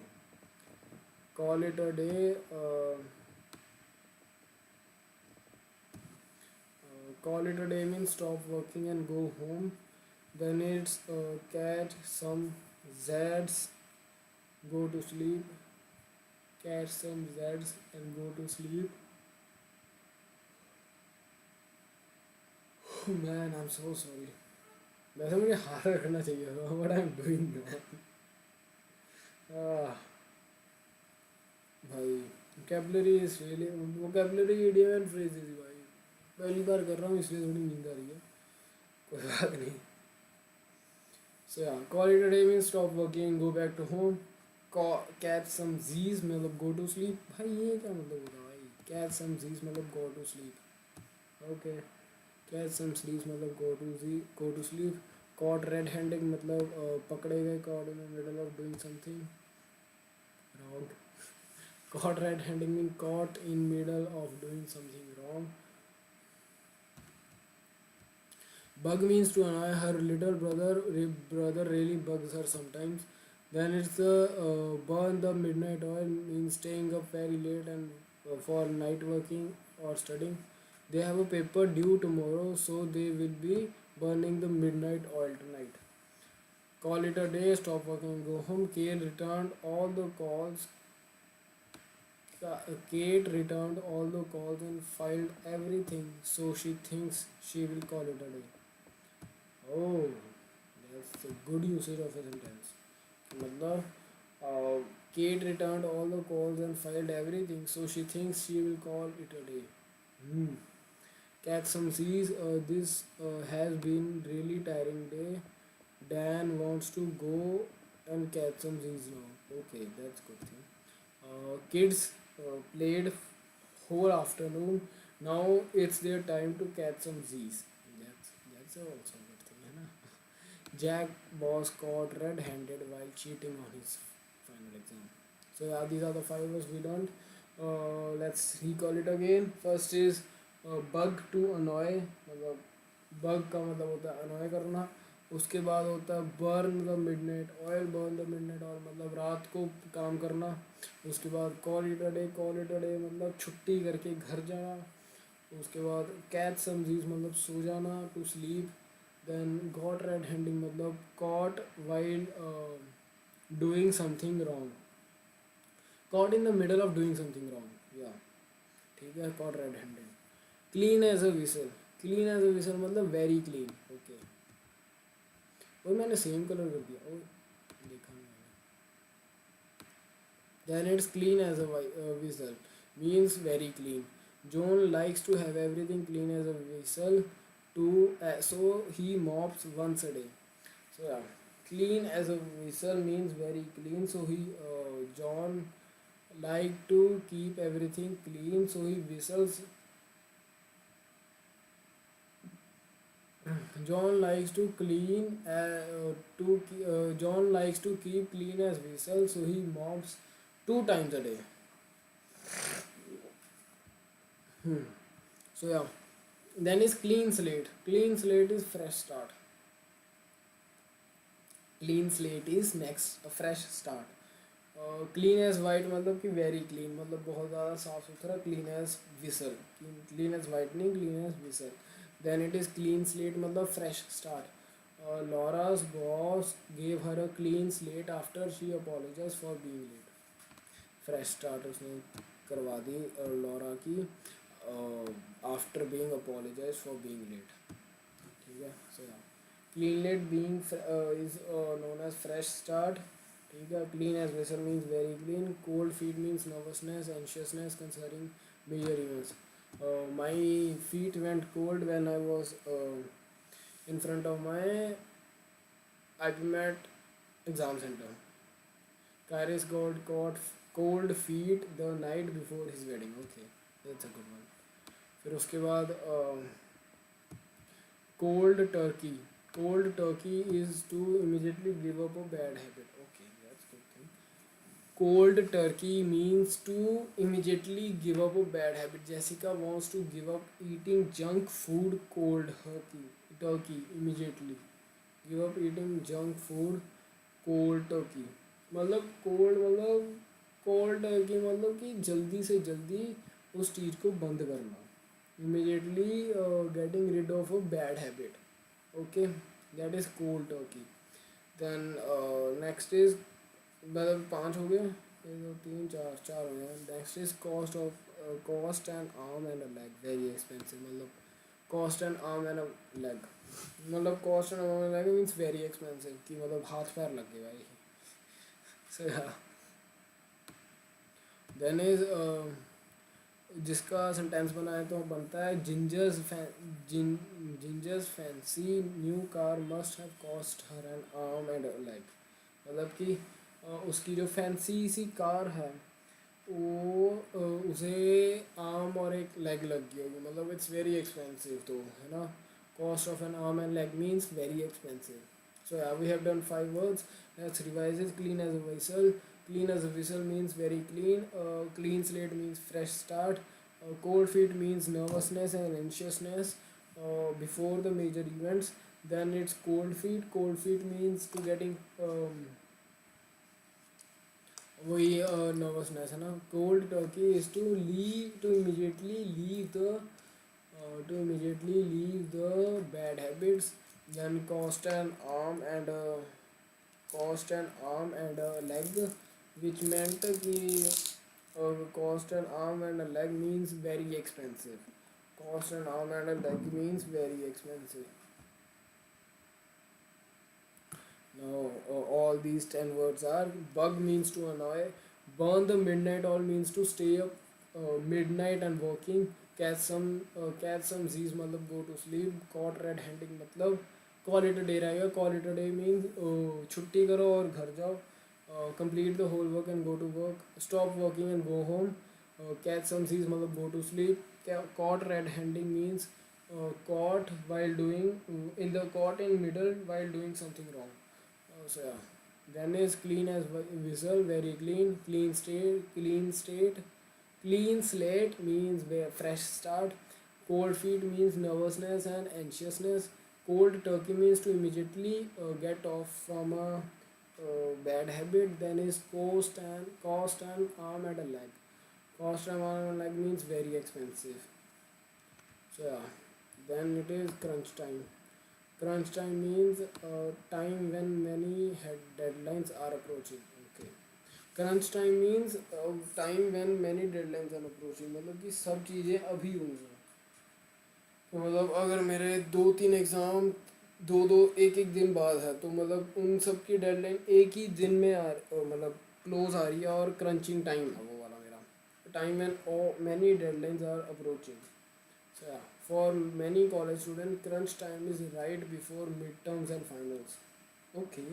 Call it a day. Call it a day means stop working and go home. Then it's catch some Z's, go to sleep. Catch some Z's and go to sleep. Oh man, I'm so sorry. वैसे मुझे हाथ रखना चाहिए था, what I'm doing now. भाई cavalry is really vocabulary idiom and phrases भाई पहली बार कर रहा हूँ इसलिए थोड़ी नींद आ रही है कोई बात नहीं so yeah call it a day means stop working go back to home catch some Z's मतलब गो टू स्लीप भाई ये क्या मतलब होता है भाई कैच सम जीज मतलब go to sleep okay catch some sleep मतलब go to sleep caught red handed मतलब पकड़े गए caught in the middle of doing something wrong caught red-handed means caught in middle of doing something wrong. Bug means to annoy her little brother. Brother really bugs her sometimes. Then it's burn the midnight oil means staying up very late and for night working or studying. They have a paper due tomorrow, so they will be burning the midnight oil tonight. Call it a day, stop working and go home. Kale returned all the calls Kate returned all the calls and filed everything, so she thinks she will call it a day. Oh, that's a good usage of a sentence. मतलब Kate returned all the calls and filed everything, so she thinks she will call it a day. Hmm. Catch some seas. This has been really tiring day. Dan wants to go and catch some seas now. Okay, that's good thing. Kids played whole afternoon. Now it's their time to catch some Z's. That's also a good thing, है ना? Jack was caught red-handed while cheating on his final exam. So yeah, these are the five words we learned. Let's recall it again. First is bug to annoy. मतलब bug का मतलब होता है annoy करना. उसके बाद होता है burn the midnight oil burn the midnight oil मतलब रात को काम करना उसके बाद कॉल इट अ डे मतलब छुट्टी करके घर जाना उसके बाद कैच सम जीज मतलब सो जाना to sleep then got red handing मतलब caught while doing something wrong caught in the middle of doing something wrong yeah ठीक है caught red handed clean as a whistle मतलब वेरी क्लीन ओके और मैंने same colour कर दिया और देखा नहीं मैंने then it's clean as a whistle means very clean John likes to have everything clean as a whistle so he mops once a day so yeah clean as a whistle means very clean so he John like to keep everything clean so he whistles John likes to John likes to keep clean as whistle, so he mops 2 times a day. So yeah, then is clean slate. Clean slate is fresh start. Clean slate is next a fresh start. Clean as white मतलब कि very clean मतलब बहुत ज़्यादा साफ सुथरा clean as whistle clean as whitening clean as whistle then it is clean slate मतलब fresh start Laura's boss gave her a clean slate after she apologized for being late fresh start उसने करवा दी Laura की after being apologized for being late ठीक है so yeah clean slate being is known as fresh start ठीक है clean as vessel means very clean cold feet means nervousness anxiousness concerning major events my feet went cold when I was in front of my IPMAT exam center Kairis got caught cold feet the night before his wedding okay that's a good one फिर उसके बाद cold turkey is to immediately give up a bad habit okay that's good thing cold turkey means to immediately give up a bad habit Jessica wants to give up eating junk food turkey immediately give up eating junk food cold turkey मतलब cold Turkey मतलब कि जल्दी से जल्दी उस चीज़ को बंद करना immediately getting rid of a bad habit okay that is cold turkey then next is मतलब 5 हो गए 1 2 3 4 हो गए next is cost an arm and a leg very expensive मतलब cost an arm and a leg मतलब cost an arm and a leg means very expensive कि मतलब हाथ पैर लग गए भाई so yeah देन इज जिसका सेंटेंस बना है तो बनता है gingers fancy new car must have cost her N arm and leg. मतलब कि उसकी जो फैंसी सी कार है वो उसे आर्म और एक लेग लग गई होगी, मतलब इट्स वेरी एक्सपेंसिव तो है ना। Cost of N arm and leg means very expensive. So yeah, we have done 5 words. Let's revise it. Clean as a whistle. Clean as a whistle means very clean. Clean slate means fresh start. Cold feet means nervousness and anxiousness before the major events. Then it's cold feet. Cold feet means to getting वही nervousness है ना। Cold Turkey is to immediately leave the bad habits. Then cost an arm and a leg, which meant कि cost an arm and a leg means very expensive. Cost an arm and a leg means very expensive. Now, all these 10 words are: bug means to annoy, burn the midnight oil means to stay up midnight and working, catch some Z's मतलब go to sleep, caught red handing मतलब call it a day रहेगा, call it a day means छुट्टी करो और घर जाओ, complete the whole work and go to work, stop working and go home, catch some Z's मतलब go to sleep, caught red handing means caught while doing caught in middle while doing something wrong. So yeah, then is clean as whistle, very clean, clean slate means fresh start, cold feet means nervousness and anxiousness, cold turkey means to immediately get off from a bad habit. Then is cost and arm and a leg. Cost and arm and leg means very expensive. So yeah, then it is crunch time. Crunch time means time when many deadlines are approaching. Okay. Crunch time means time when many deadlines are approaching. मतलब कि सब चीज़ें अभी होंगी। तो मतलब अगर मेरे 2-3 एग्ज़ाम दो दो एक एक दिन बाद है तो मतलब उन सब की डेडलाइन एक ही दिन में मतलब क्लोज आ रही है और क्रंचिंग टाइम है वो वाला मेरा। Time and many deadlines are approaching. So yeah, for many college students, crunch time is right before midterms and finals. Okay,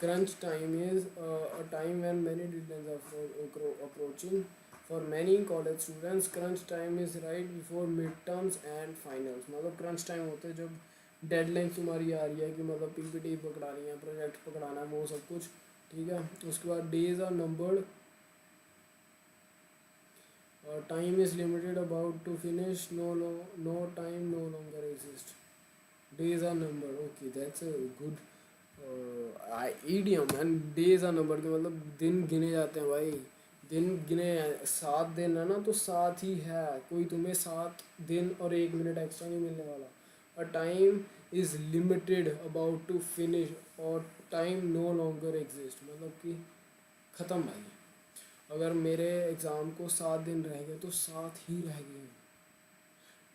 crunch time is a time when many deadlines are approaching. For many college students, crunch time is right before midterms and finals. मतलब crunch time होते हैं जब deadline तुम्हारी आ रही है कि मतलब PPT पकड़ानी है, प्रोजेक्ट पकड़ाना है, वो सब कुछ ठीक है। उसके बाद days are numbered, time is limited, about to finish, no time no longer exists. Days are numbered. Okay, that's a good idiom. And days are numbered के मतलब दिन गिने जाते हैं भाई। दिन गिने 7 दिन है ना तो 7 ही है, कोई तुम्हें 7 दिन और 1 मिनट एक्स्ट्रा नहीं मिलने वाला। A time is limited, about to finish और टाइम नो लॉन्गर एग्जिस्ट मतलब कि ख़त्म भाई। अगर मेरे एग्ज़ाम को 7 दिन रह गए तो 7 ही रह गए।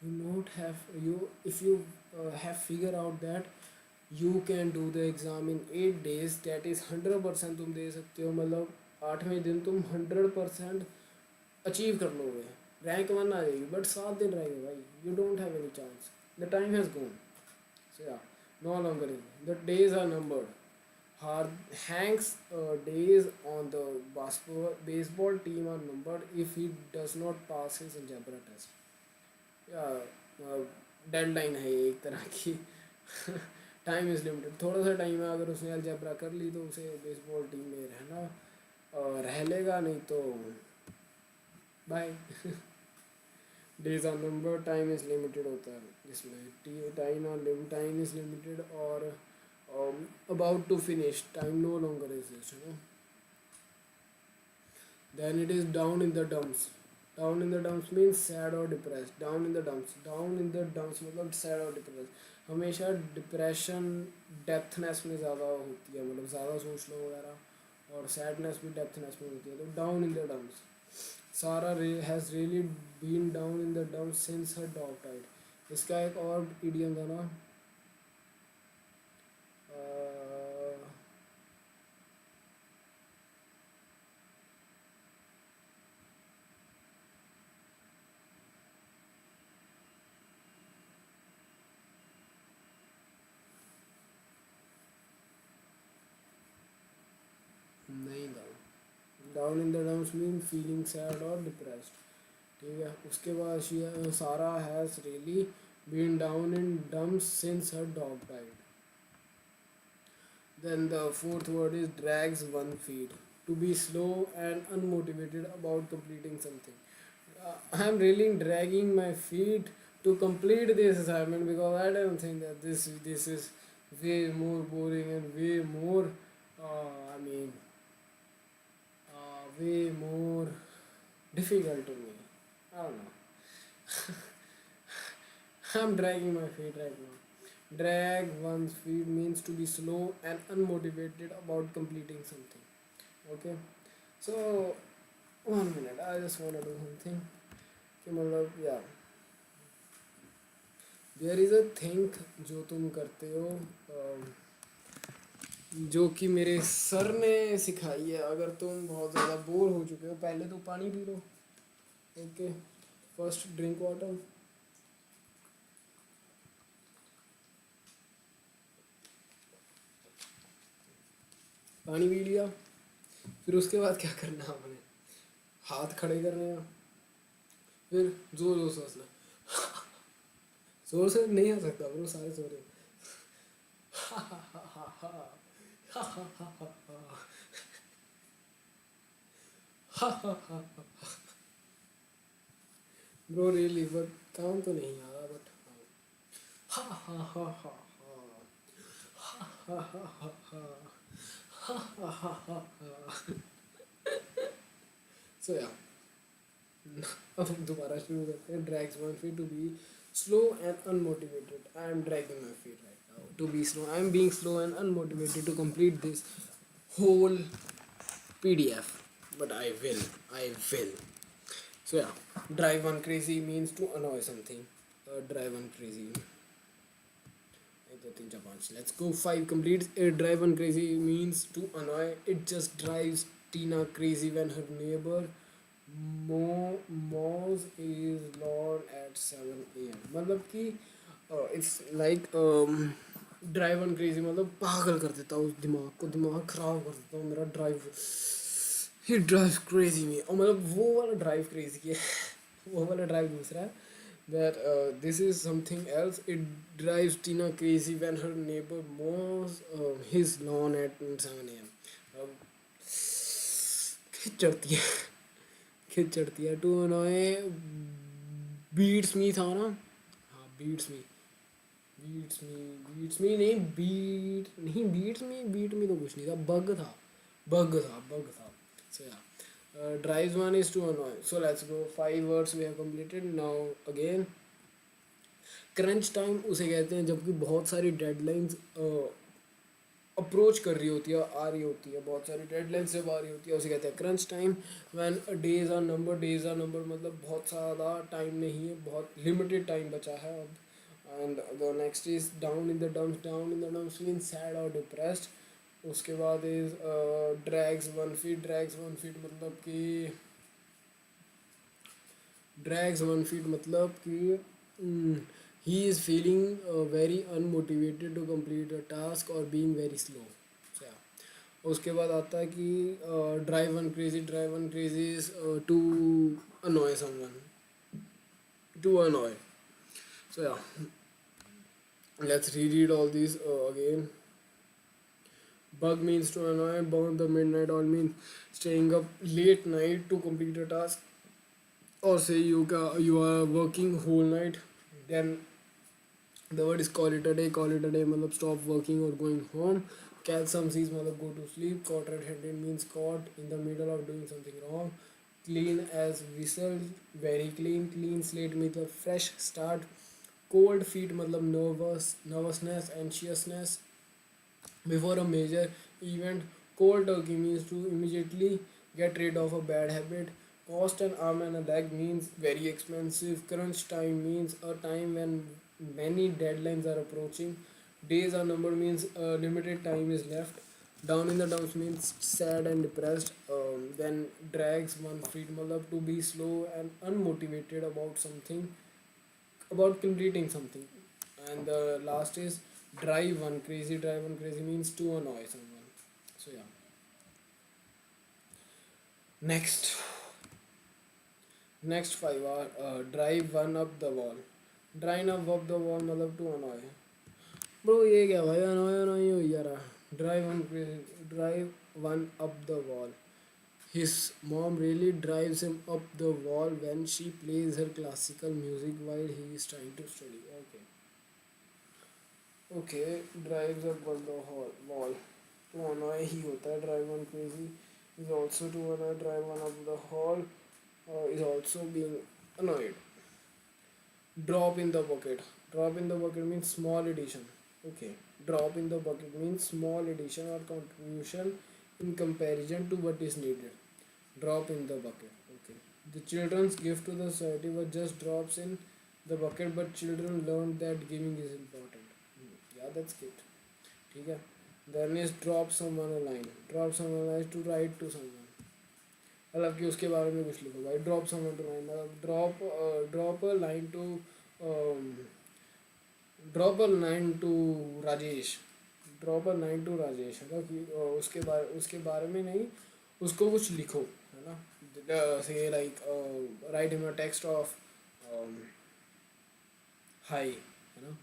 you not have you if you have figure out that you can do the exam in 8 days, that is 100% तुम दे सकते हो। मतलब 8वें दिन तुम 100% अचीव कर लोगे, रैंक 1 आ जाएगी, बट 7 दिन रह गए भाई, you don't have any chance, the time has gone. So yeah, no longer the days are numbered. Hank's days on the baseball team are numbered if he does not pass his algebra test. या deadline है ये एक तरह की। Time is limited, थोड़ा सा time है, अगर उसने अलजेब्रा कर ली तो उसे बेसबॉल टीम में रहना रह लेगा, नहीं तो bye. Days are number, time is limited होता है जिसमें टाइम इज़ लिमिटेड और about to finish, time no longer exist है ना। Then it is down in the dumps. Down in the dumps means sad और depress. Down in the dumps, down in the dumps मतलब sad और depress. हमेशा depression depthness में ज़्यादा होती है, मतलब ज़्यादा सोच लो वगैरह, और सैडनेस भी डेप्थनेस में होती है। तो down in the dumps, Sarah has really been down in the dumps since her dog died. इसका एक और इडियम था ना, down in the dumps mean feeling sad और डिप्रेस्ड. ठीक है. उसके बाद Sarah has really been down in dumps since her dog died. Then the fourth word is drags one feet. To be slow and unmotivated about completing something. I'm really dragging my feet to complete this assignment because I don't think that this is way more boring and way more. I mean, way more difficult to me. I don't know. I'm dragging my feet right now. Drag one's feet means to be slow and unmotivated about completing something. Okay. So 1 minute. I just wanna do something. कि मतलब या there is a think जो तुम करते हो, जो कि मेरे सर ने सिखाई है. अगर तुम बहुत ज़्यादा बोर हो चुके हो, पहले तो पानी P low. Okay. First drink water. पानी पी लिया. फिर उसके बाद क्या करना है आपने? हाथ खड़े करने हैं. फिर जोर जोर से हंसना. जोर से नहीं हंस सकता ब्रो, सारे सो रहे ब्रो रियली, बट काम तो नहीं आ रहा. बट सो या अब हम दोबारा शुरू करते हैं. Drags one feet to be slow and unmotivated. I am dragging my feet right now to be slow. I am being slow and unmotivated to complete this whole PDF, but I will. So yeah, drive one crazy means to annoy something. Drive one crazy. Let's go. 5 complete. Drive one crazy means to annoy. It just drives Tina crazy when her neighbor mows his lawn at 7 a.m. मतलब कि it's like drive one crazy मतलब पागल कर देता हूँ उस दिमाग को. दिमाग ख़राब कर देता हूँ मेरा. ड्राइव ही ड्राइव क्रेजी में. और मतलब वो वाला ड्राइव क्रेजी है. वो वाला ड्राइव दूसरा है. That this is something else. It drives Tina crazy when her neighbor mows his lawn at 7 a.m. खिंच चढ़ती है. खिंच चढ़ती है. टू अनॉय बीट्स मी था ना. हाँ बीट्स मी. बीट्स मी नहीं. बीट मी तो कुछ नहीं था. बग था. So yeah. Drives one is to annoy. So let's go. 5 words we have completed. Now again. Crunch time उसे कहते हैं जबकि बहुत सारी डेडलाइंस अप्रोच कर रही होती है, आ रही होती है. बहुत सारी डेडलाइंस जब आ रही होती है उसे कहते हैं crunch time. When days are number मतलब बहुत ज़्यादा टाइम नहीं है, बहुत लिमिटेड टाइम बचा है अब. And the next is down in the dumps means sad और डिप्रेस्ड. उसके बाद इज ड्रैग्स वन फीट मतलब कि he is feeling very unmotivated to complete a task or being very slow. So yeah. उसके बाद आता है कि drive one crazy is to annoy someone. To annoy. So yeah. Let's reread all these again. Bug means to annoy. Burn the midnight oil means staying up late night to complete a task. Or say you are working whole night. Then the word is call it a day. मतलब stop working or going home. Catch some seas मतलब go to sleep. Caught red-handed means caught in the middle of doing something wrong. Clean as whistle, very clean. Clean slate means a fresh start. Cold feet मतलब nervousness, anxiousness before a major event. Cold turkey means to immediately get rid of a bad habit. Cost an arm and a leg means very expensive. Crunch time means a time when many deadlines are approaching. Days are numbered means limited time is left. Down in the dumps means sad and depressed. Then drags one feet matlab to be slow and unmotivated about something, about completing something. And the last is drive one crazy. Means to annoy someone. So yeah. Next, next five are drive one up the wall. Drive up the wall मतलब to annoy. Bro ये क्या भाई annoy annoy हो जा रहा. Drive one up the wall. His mom really drives him up the wall when she plays her classical music while he is trying to study. Okay. Okay, drives up on the wall. To annoy ही होता है drive one crazy. Is also to annoy drive one up the hall. Is also being annoyed. Drop in the bucket. Drop in the bucket means small addition. Okay. Drop in the bucket means small addition or contribution in comparison to what is needed. Drop in the bucket. Okay. The children's gift to the society was just drops in the bucket, but children learned that giving is important. Yeah, that's good. ठीक है. Then is drop someone a line. Drop someone a line to write to someone. मतलब कि उसके बारे में कुछ लिखो भाई. Drop someone to line मतलब drop a line to drop a line to Rajesh. Drop a line to Rajesh है ना कि उसके बारे में नहीं, उसको कुछ लिखो है ना. से like right in a text of high है ना.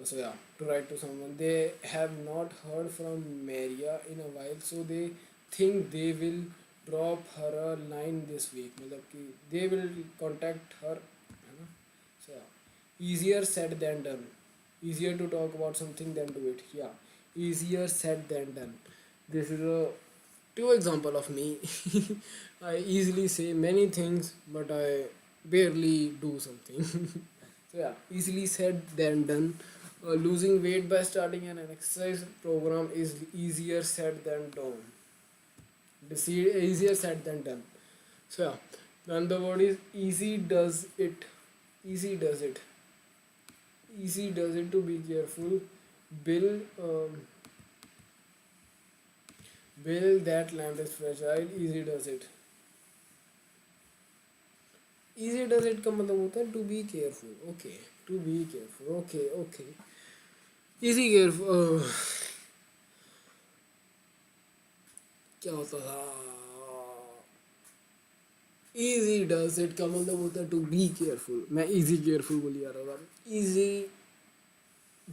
So yeah, to write to someone. They have not heard from Maria in a while, so they think they will drop her a line this week. मतलब कि they will contact her है ना. So yeah, easier said than done. Easier to talk about something than do it. Yeah, easier said than done. This is a two example of me. I easily say many things, but I barely do something. So yeah, easily said than done. Losing weight by starting an exercise program is easier said than done. Easier said than done. So yeah, then the word is easy does it. Easy does it. Easy does it to be careful. Bill, Bill, that lamp is fragile. Easy does it. Easy does it का मतलब होता है to be careful. Okay, to be careful. Okay, okay. Easy careful. क्या होता था. Easy does it का मतलब होता है to be careful. मैं easy careful बोली जा रहा था. Easy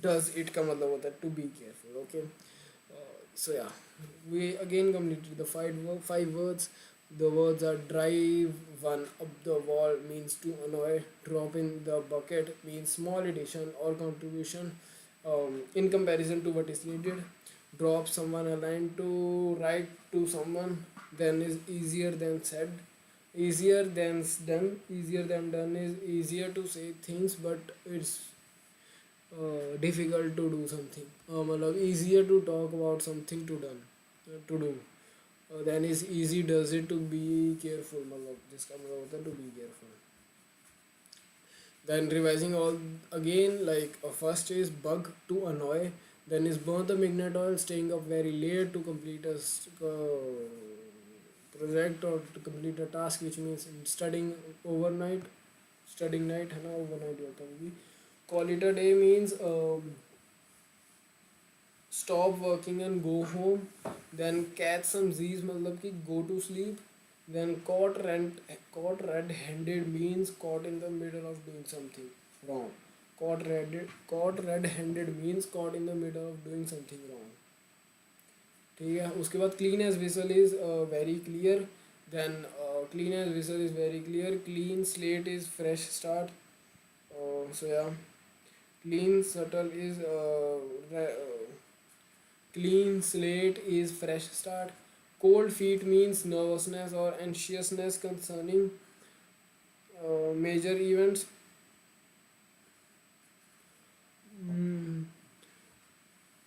does it का मतलब होता है to be careful. Okay. So yeah, we again completed the five words. The words are drive one up the wall means to annoy. Drop in the bucket means small addition or contribution in comparison to what is needed. Drop someone a line to write to someone then is easier than said. Easier than done. Easier than done is easier to say things, but it's difficult to do something. मतलब easier to talk about something to do. Then is easy does it to be careful. मतलब जिसका मतलब होता है to be careful. Then revising all again, like first is bug to annoy. Then is burn the midnight oil, staying up very late to complete a project or to complete a task, which means studying overnight. Studying night है ना, overnight ही होता है वो भी. Call it a day means stop working and go home. Then catch some Z's मतलब कि go to sleep. Then caught red-handed means caught in the middle of doing something wrong. Caught red-handed means caught in the middle of doing something wrong. ठीक है. उसके बाद clean as whistle is very clear. Then clean as whistle is very clear. Clean slate is fresh start. So yeah, clean subtle is clean slate is fresh start. Cold feet means nervousness or anxiousness concerning major events. Mm.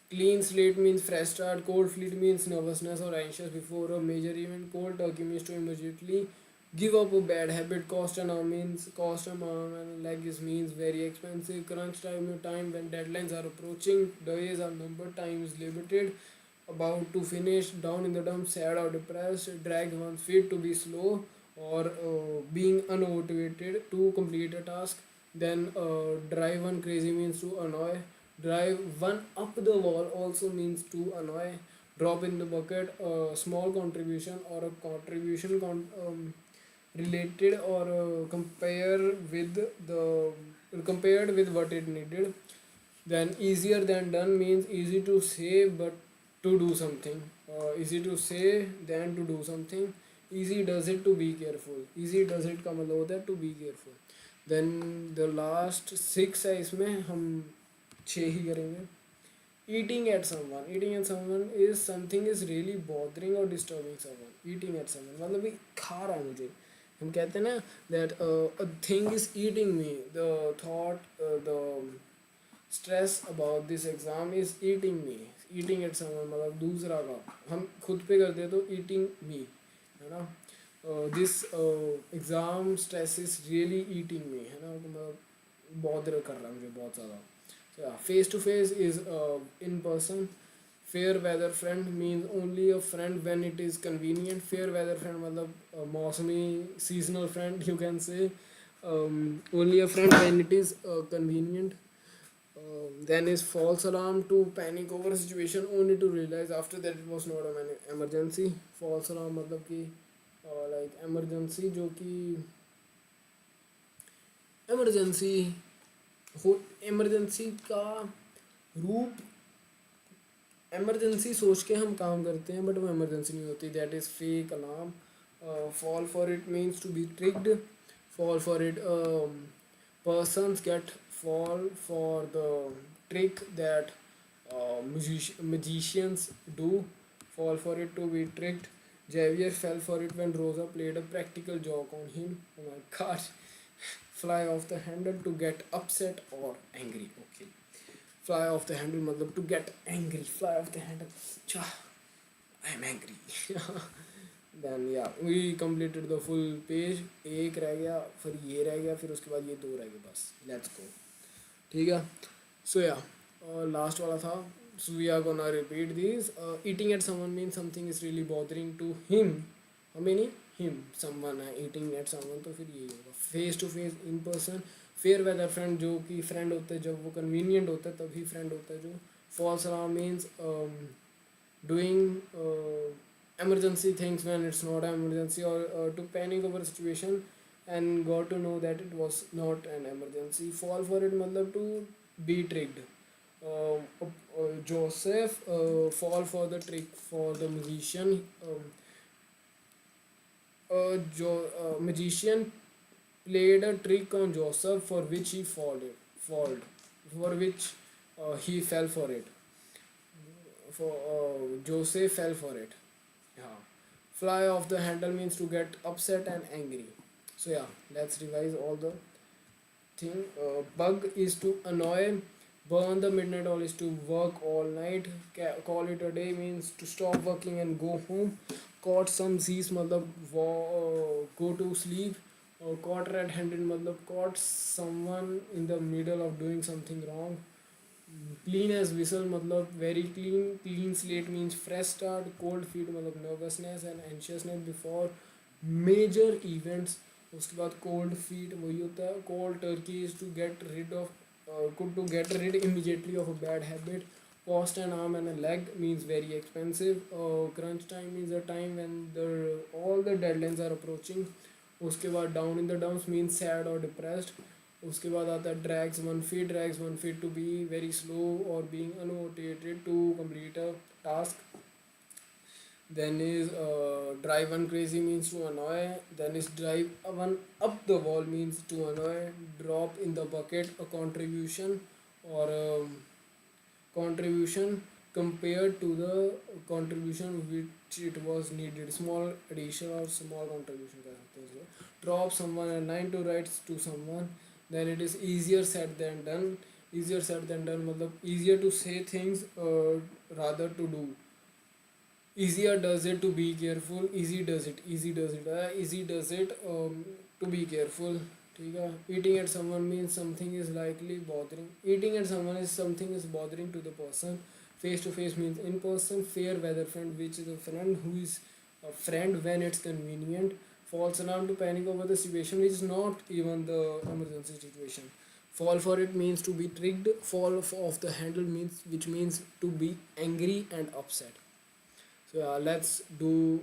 Clean slate means fresh start. Cold feet means nervousness or anxious before a major event. Cold turkey means to immediately give up a bad habit. Cost an arm and leg is means very expensive. Crunch time when deadlines are approaching. Days are numbered. Time is limited. About to finish. Down in the dumps. Sad or depressed. Drag one's feet to be slow or being unmotivated to complete a task. Then drive one crazy means to annoy. Drive one up the wall also means to annoy. Drop in the bucket a small contribution or a contribution related or compared with what it needed. Then easier than done means easy to say but to do something. Easy to say than to do something. Easy does it to be careful. Easy does it का मतलब होता है to be careful. Then the last six है इसमें हम 6 ही करेंगे. Eating at someone. Eating at someone is something is really bothering or disturbing someone. Eating at someone मतलब भी खा रहा है मुझे. हम कहते हैं ना that a thing is eating me. The thought, the stress about this exam is eating me. Eating at someone मतलब दूसरा का हम खुद पे करते हैं तो eating me है ना. This exam stress is really eating me है ना, मतलब bother कर रहा है मुझे बहुत ज़्यादा. So yeah, face to face is in person. Fair weather friend means only a friend when it is convenient. Fair weather friend मतलब मौसमी seasonal friend you can say. Only a friend when it is convenient. Then is false alarm to panic over a situation only to realize after that it was not an emergency. False alarm मतलब कि like emergency जो कि emergency हो, emergency का रूप emergency सोच के हम काम करते हैं but वो emergency नहीं होती. That is fake alarm. Fall for it means to be tricked. Fall for it, persons get fall for the trick that magicians do. Fall for it to be tricked. Xavier fell for it when Rosa played a practical joke on him. Oh my god. Fly off the handle to get upset or angry. Okay. Fly off the handle मतलब to get angry. Fly off the handle. Cha, I'm angry. Then yeah, we completed the full page. एक रह गया, फिर ये रह गया, फिर उसके बाद ये दो रह गए बस. Let's go. ठीक है. So yeah, last वाला था. So we are gonna repeat these. Eating at someone means something is really bothering to him. हमें नहीं, him. Someone है eating at someone तो फिर यही होगा. Face to face, in person. Fair weather friend जो कि friend होता है जब वो convenient होता है तभी friend होता है जो. False alarm means doing emergency things when it's not an emergency, or to panic over a situation and got to know that it was not an emergency. Fall for it मतलब to be tricked. Joseph fall for the trick for the magician. Magician played a trick on Joseph for which he fall for which he fell for it. For Joseph fell for it. Yeah. Fly off the handle means to get upset and angry. So yeah, let's revise all the thing. Bug is to annoy. Burn the midnight oil is to work all night. Call it a day means to stop working and go home. Caught some Z's मतलब go to sleep. Caught red-handed मतलब caught someone in the middle of doing something wrong. Clean as whistle मतलब very clean. Clean slate means fresh start. Cold feet मतलब nervousness and anxiousness before major events. उसके बाद cold feet वही होता है. Cold turkey is to get rid of to get rid immediately of a bad habit. Cost an arm and a leg means very expensive. Crunch time means a time when all the deadlines are approaching. उसके बाद down in the dumps means sad or depressed. उसके बाद आता है drags 1 feet to be very slow or being unmotivated to complete a task. Then is drive one crazy means to annoy. Then is drive one up the wall means to annoy. Drop in the bucket a contribution or contribution compared to the contribution which it was needed. Small addition or small contribution कह सकते हैं इसको. Drop someone a 9 to write to someone. Then it is easier said than done. Easier said than done मतलब easier to say things rather to do. Easier does it to be careful. Easy does it to be careful. ठीक है. Eating at someone means something is likely bothering. Eating at someone is something is bothering to the person. Face to face means in person. Fair weather friend which is a friend who is a friend when it's convenient. False alarm to panic over the situation which is not even the emergency situation. Fall for it means to be tricked. Fall off the handle means which means to be angry and upset. So let's do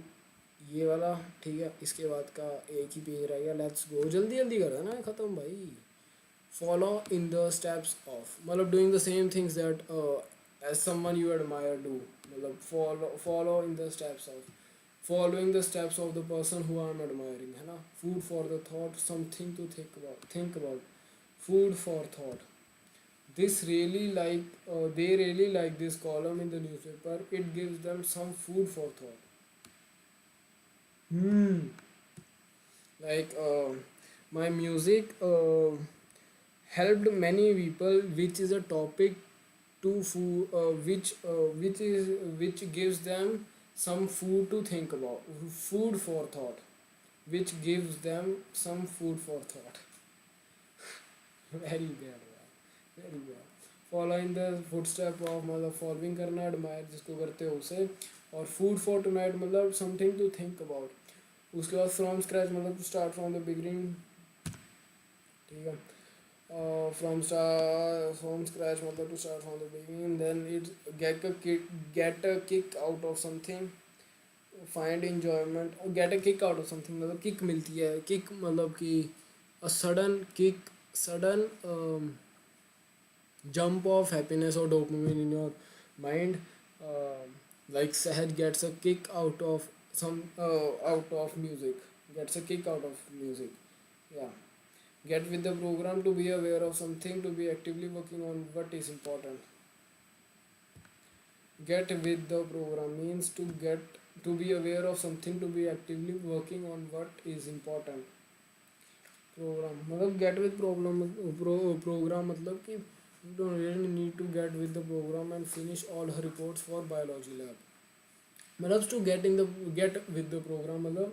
ये वाला, ठीक है। इसके बाद का एक ही page रह गया, लेट्स गो, जल्दी जल्दी कर देना है ख़त्म भाई। Follow in the steps of, मतलब doing the same things that as someone you admire do, मतलब follow in the steps of, following the steps of the person who I am admiring, है ना। Food for the thought, something to think about, food for thought. This really they really like this column in the newspaper. It gives them some food for thought. Hmm. Like my music helped many people, which is a topic to food, which gives them some food to think about. Food for thought, which gives them some food for thought. Very bad, यार, very bad. Follow in the footstep of, मतलब following करना, admire जिसको करते हो उसे, और food for tonight मतलब something to think about. उसके बाद फ्रॉम स्क्रैच मतलब to start from the beginning, ठीक है। फ्रॉम स्क्रैच मतलब to start from the beginning, then it's get a kick out of something, find enjoyment, और get a kick out of something मतलब kick मिलती है, kick मतलब कि a sudden kick, sudden jump of happiness or dopamine in your mind. uh, like Sahaj gets a kick out of out of music, gets a kick out of music, yeah. Get with the program, to be aware of something, to be actively working on what is important. Get with the program means to be aware of something, to be actively working on what is important. Program मतलब get with problem, program मतलब कि you don't really need to get with the program and finish all her reports for biology lab. मतलब to get with the program मतलब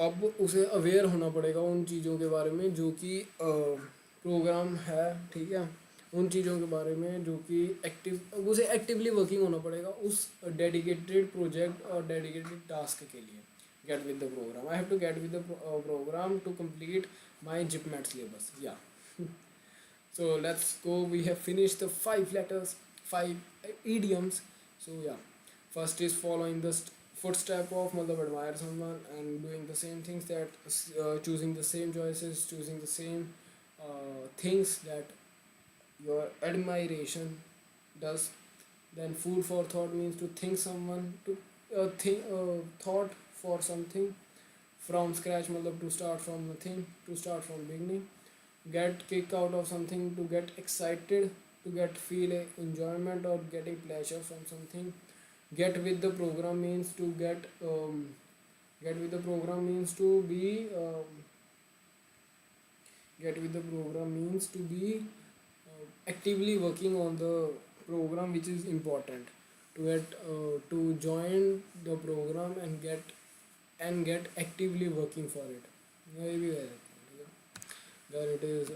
अब उसे aware होना पड़ेगा उन चीज़ों के बारे में जो कि प्रोग्राम है, ठीक है। उन चीज़ों के बारे में जो कि एक्टिव, उसे एक्टिवली वर्किंग होना पड़ेगा उस डेडिकेटेड प्रोजेक्ट और डेडिकेटेड टास्क के लिए। Get with the program, I have to get with the program to complete my जिपमेट syllabus, yeah. So let's go. We have finished the 5 letters, 5 idioms. So yeah, first is following the footstep of, मतलब admire someone and doing the same things, that choosing the same choices, choosing the same things that your admiration does. Then food for thought means to think someone, to think thought for something. From scratch मतलब to start from nothing, to start from beginning. Get kick out of something, to get excited, to get feel a enjoyment or getting pleasure from something. Get with the program means to get with the program means to be get with the program means to be actively working on the program, which is important. To get to join the program and get actively working for it. ये भी है, ठीक है। Then it is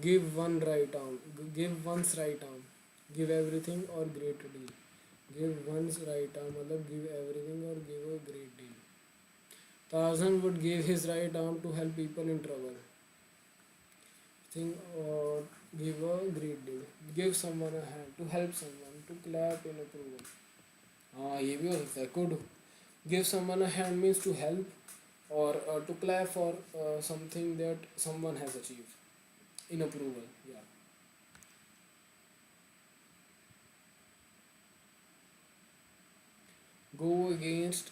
give one right arm, give one's right arm, give everything or great deal. Give one's right arm मतलब give everything or give a great deal. Tarzan would give his right arm to help people in trouble. Think or give a great deal. Give someone a hand, to help someone, to clap in approval. हाँ ये भी हो सकता है, could. Give someone a hand means to help, or to clap for something that someone has achieved in approval, yeah. Go against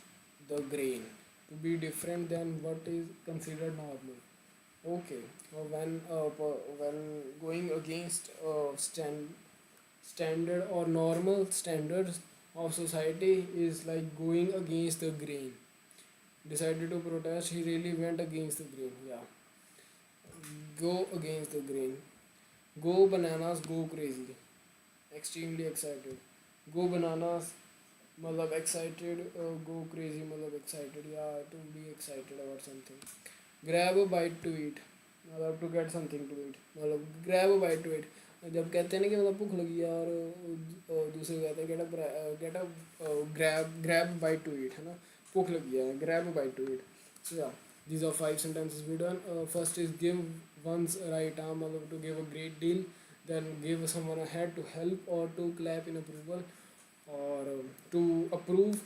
the grain, to be different than what is considered normal. Okay, when going against standard or normal standards of society is like going against the grain. Decided to protest, he really went against the grain, yeah. Go against the grain. Go bananas, go crazy. Extremely excited. Go bananas मतलब excited, go crazy मतलब excited, या to be excited about something. Grab a bite to eat मतलब to get something to eat, मतलब grab a bite to eat जब कहते हैं ना कि मतलब भूख लगी है और दूसरे कहते हैं get a grab bite to eat, है ना, भूख लगी है, grab a bite to eat. So yeah, these are 5 sentences we done. First is give one's right arm मतलब to give a great deal, then give someone a hand to help or to clap in approval. or to approve,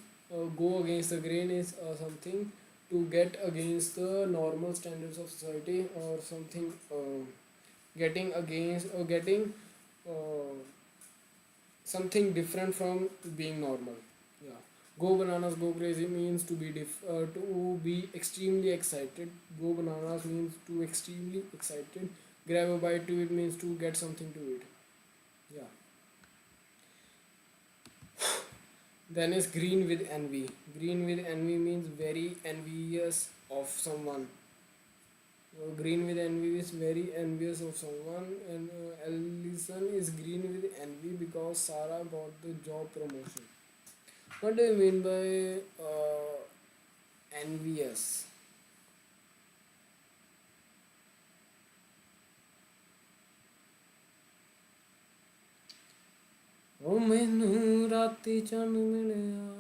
go against the grain is something to get against the normal standards of society, or something getting against or getting uh, something different from being normal. Yeah. Go bananas, go crazy means to be extremely excited. Go bananas means to extremely excited. Grab a bite to it means to get something to eat. Yeah. Then is green with envy. Green with envy means very envious of someone. Green with envy is very envious of someone, and Ellison is green with envy because Sarah got the job promotion. What do you mean by envious? ਉਹ ਮੈਨੂੰ ਰਾਤੀ ਚੰਨ ਮਿਲਿਆ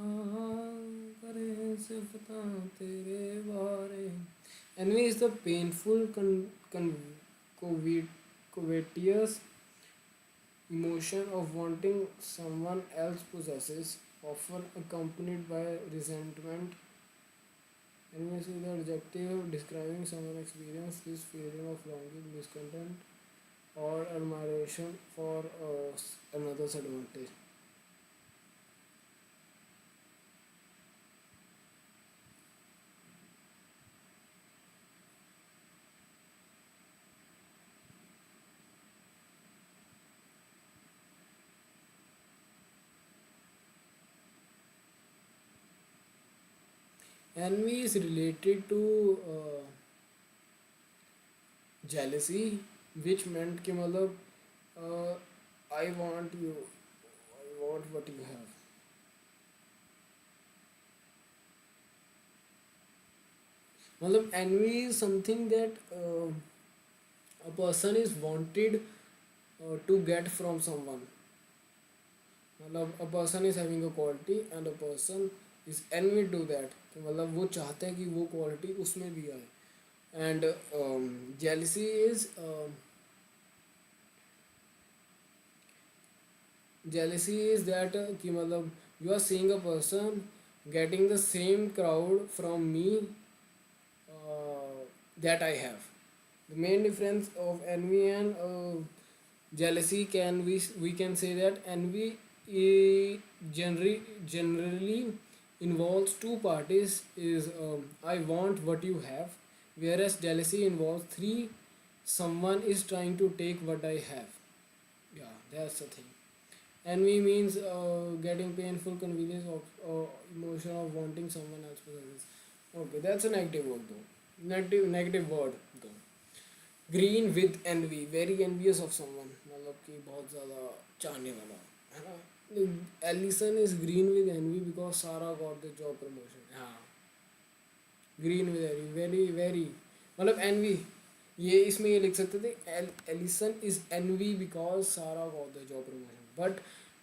ਕਰੇ ਸਿਫਤਾਂ ਤੇਰੇ ਬਾਰੇ. Envy is the painful, covet- covetous emotion of wanting someone else possesses, often accompanied by resentment. Envy is the adjective describing someone experience this feeling of longing, discontent, or admiration for another's advantage. Envy is related to jealousy, which meant कि मतलब I want you, I want what you have. मतलब envy is something that a person is wanted to get from someone. मतलब a person is having a quality and a person is envy to that, कि मतलब वो चाहते हैं कि वो quality उसमें भी आए. And jealousy is that कि मतलब you are seeing a person getting the same crowd from me that I have. The main difference of envy and jealousy, can we can say that envy generally involves two parties, is I want what you have, whereas jealousy involves three, someone is trying to take what I have. Yeah, that's the thing. Envy means getting painful convenience of emotion of wanting someone else possesses. Okay, that's a negative word though. Negative word though. Green with envy, very envious of someone, मतलब कि बहुत ज़्यादा चाहने वाला है ना. Alison is green with envy because Sarah got the job promotion. हाँ, green with envy, very very, मतलब एनवी, ये इसमें ये लिख सकते थे Alison is envy because Sarah got the job promotion, but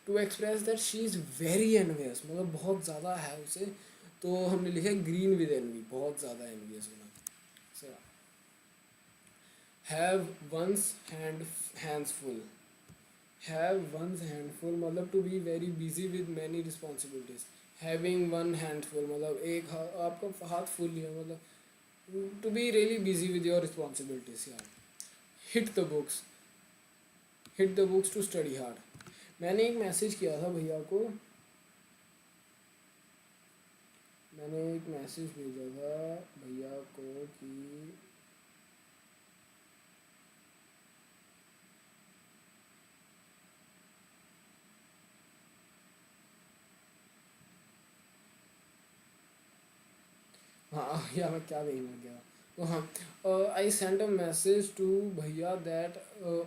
to express that she is very envious, मतलब बहुत ज़्यादा है उसे, तो हमने लिखा ग्रीन विद एनवी, बहुत ज़्यादा एनवियस होना. So, have one's hands full. Have one's handful मतलब to be very busy with many responsibilities. Having one handful मतलब एक आपका हाथ फुल है, मतलब to be really busy with your responsibilities यार. Hit the books. Hit the books to study hard. मैंने एक मैसेज किया था भैया को, मैंने एक मैसेज भेजा था भैया को कि हाँ या मैं क्या देखने गया. तो हाँ, I sent a message to भैया दैट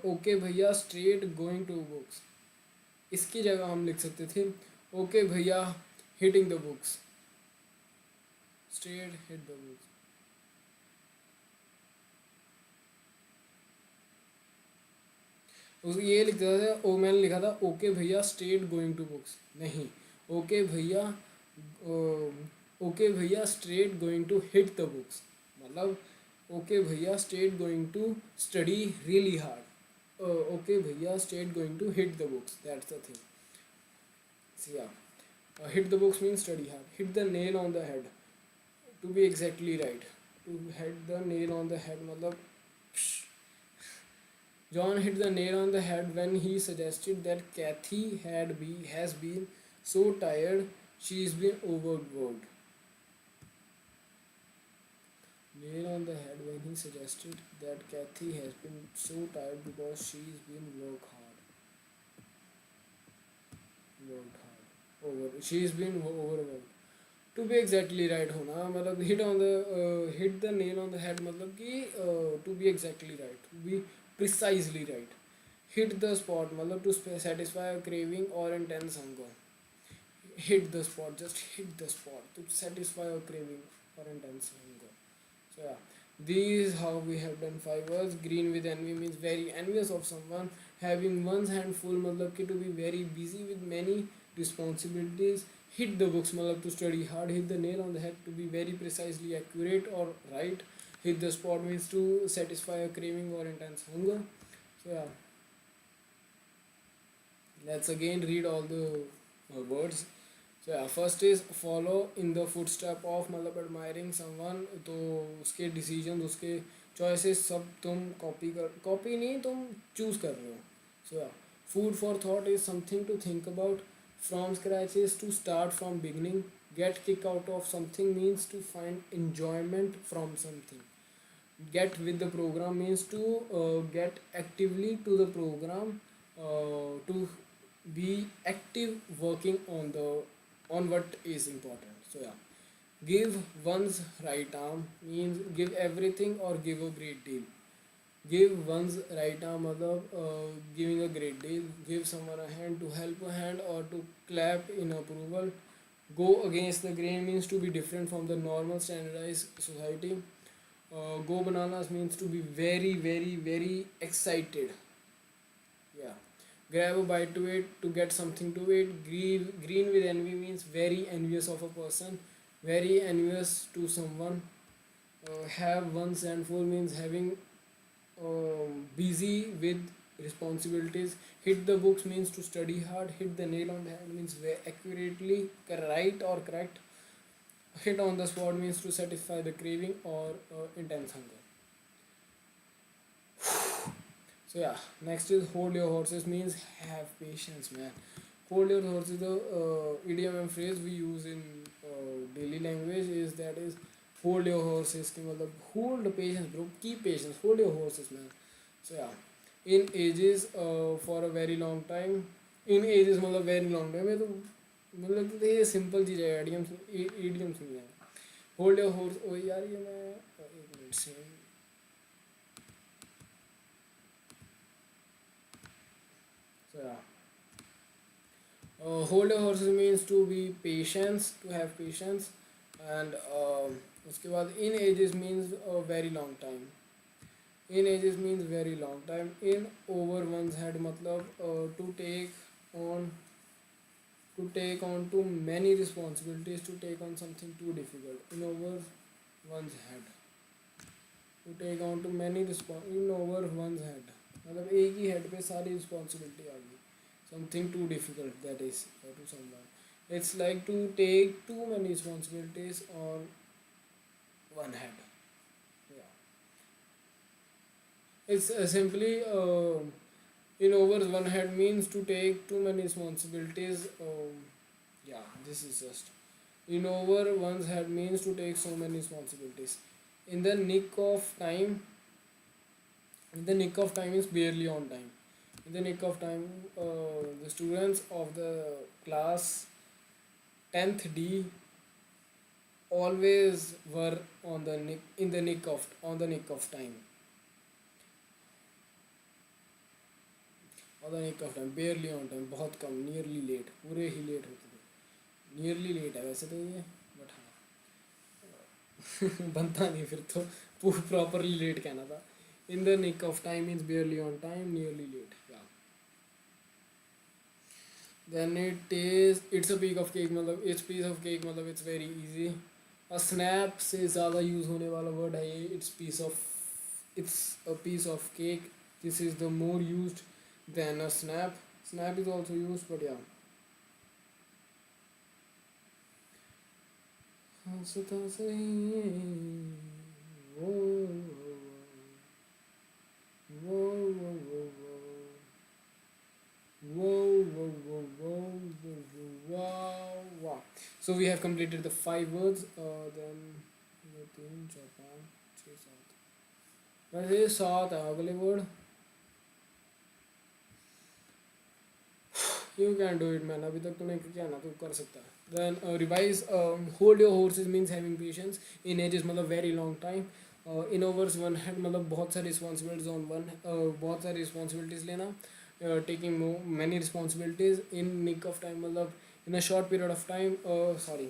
ओके भैया स्ट्रेट गोइंग टू बुक्स. इसकी जगह हम लिख सकते थे ओके भैया hitting the books, straight hit the books. उस ये लिख देता था, ओ मैंने लिखा था ओके भैया स्ट्रेट गोइंग टू बुक्स, नहीं, ओके भैया, ओके भैया straight going to hit the books, मतलब ओके भैया straight going to study really hard. Okay भैया straight going to hit the books, that's the thing. So yeah, hit the books means study hard. Hit the nail on the head. To be exactly right. To hit the nail on the head, matlab, John hit the nail on the head when he suggested that Kathy has been so tired she's been overworked. Nail on the head when he suggested that Kathy has been so tired because she's been worked hard. She's been overworked. To be exactly right होना मतलब hit the nail on the head मतलब कि to be exactly right, to be precisely right. Hit the spot मतलब to satisfy a craving or intense hunger. Hit the spot, just hit the spot to satisfy a craving or intense hunger. So yeah, these how we have done 5 words. Green with envy means very envious of someone. Having one's hand full मतलब कि to be very busy with many responsibilities. Hit the books मतलब to study hard. Hit the nail on the head to be very precisely accurate or right. Hit the spot means to satisfy a craving or intense hunger. So yeah, let's again read all the words. So yeah, first is follow in the footstep of मतलब admiring someone. तो उसके decisions, उसके choices सब तुम copy नहीं तुम choose कर रहे हो. So yeah, food for thought is something to think about. From scratch is to start from beginning. Get kick out of something means to find enjoyment from something. Get with the program means to get actively to the program, to be active working on what is important. So yeah, give one's right arm means give everything or give a great deal. Give one's right arm मतलब giving a great deal. Give someone a hand, to help a hand or to clap in approval. Go against the grain means to be different from the normal standardized society. Go bananas means to be very very very excited. Yeah, grab a bite to it, to get something to it. Green with envy means very envious of a person, very envious to someone. Have one's hand full means having busy with responsibilities. Hit the books means to study hard. Hit the nail on the head means accurately right or correct. Hit on the spot means to satisfy the craving or intense hunger. So yeah, next is hold your horses means have patience, man. Hold your horses. The idiom and phrase we use in daily language is that is hold your horses. कि मतलब hold patience, bro. Keep patience. Hold your horses, man. So yeah, in ages for a very long time. In ages मतलब very long time. ये तो मतलब ये simple चीज़ है. Idioms नहीं है. Hold your horse. ओ यार ये मैं एक मिनट से. So yeah. Hold your horses means to be patience, to have patience, and उसके बाद in ages means a very long time. In ages means very long time. In over one's head मतलब on to take on too many responsibilities, to take on something too difficult. In over one's head, to take on too many in over one's head मतलब एक ही head पे सारी responsibility आ गई. Something too difficult, that is to someone. It's like to take too many responsibilities on one head. Yeah, it's simply in over one head means to take too many responsibilities. Yeah, this is just in over one's head means to take so many responsibilities in the nick of time. In the nick of time is barely on time. In the nick of time, the students of the class 10th D always were on the nick in the nick of on the nick of time. On the nick of time, barely on time, बहुत कम, nearly late, पूरे ही late होते थे. Nearly late है वैसे तो ये, but हाँ बनता नहीं फिर तो properly late कहना था. In the nick of time means barely on time, nearly late. Yeah. Then it's a piece of cake मतलब it's piece of cake मतलब it's very easy. A snap से ज़्यादा यूज़ होने वाला वर्ड है ये. It's a piece of cake. This is the more used than a snap. Snap is also used, but yeah. हंसता सही वो वो वो वो whoa, whoa, whoa, whoa, whoa, whoa, wow, wow. So we have completed the five words. Then ये तीन चार पाँच छः सात वैसे ये सात है अगले word. You can do it man. अभी तक तूने किया ना तू कर सकता है. Then revise. Hold your horses means having patience. In ages मतलब very long time. In hours one hand मतलब बहुत सारी responsibilities on one. बहुत सारी responsibilities लेना. Taking many responsibilities in nick of time मतलब in a short period of time. Sorry.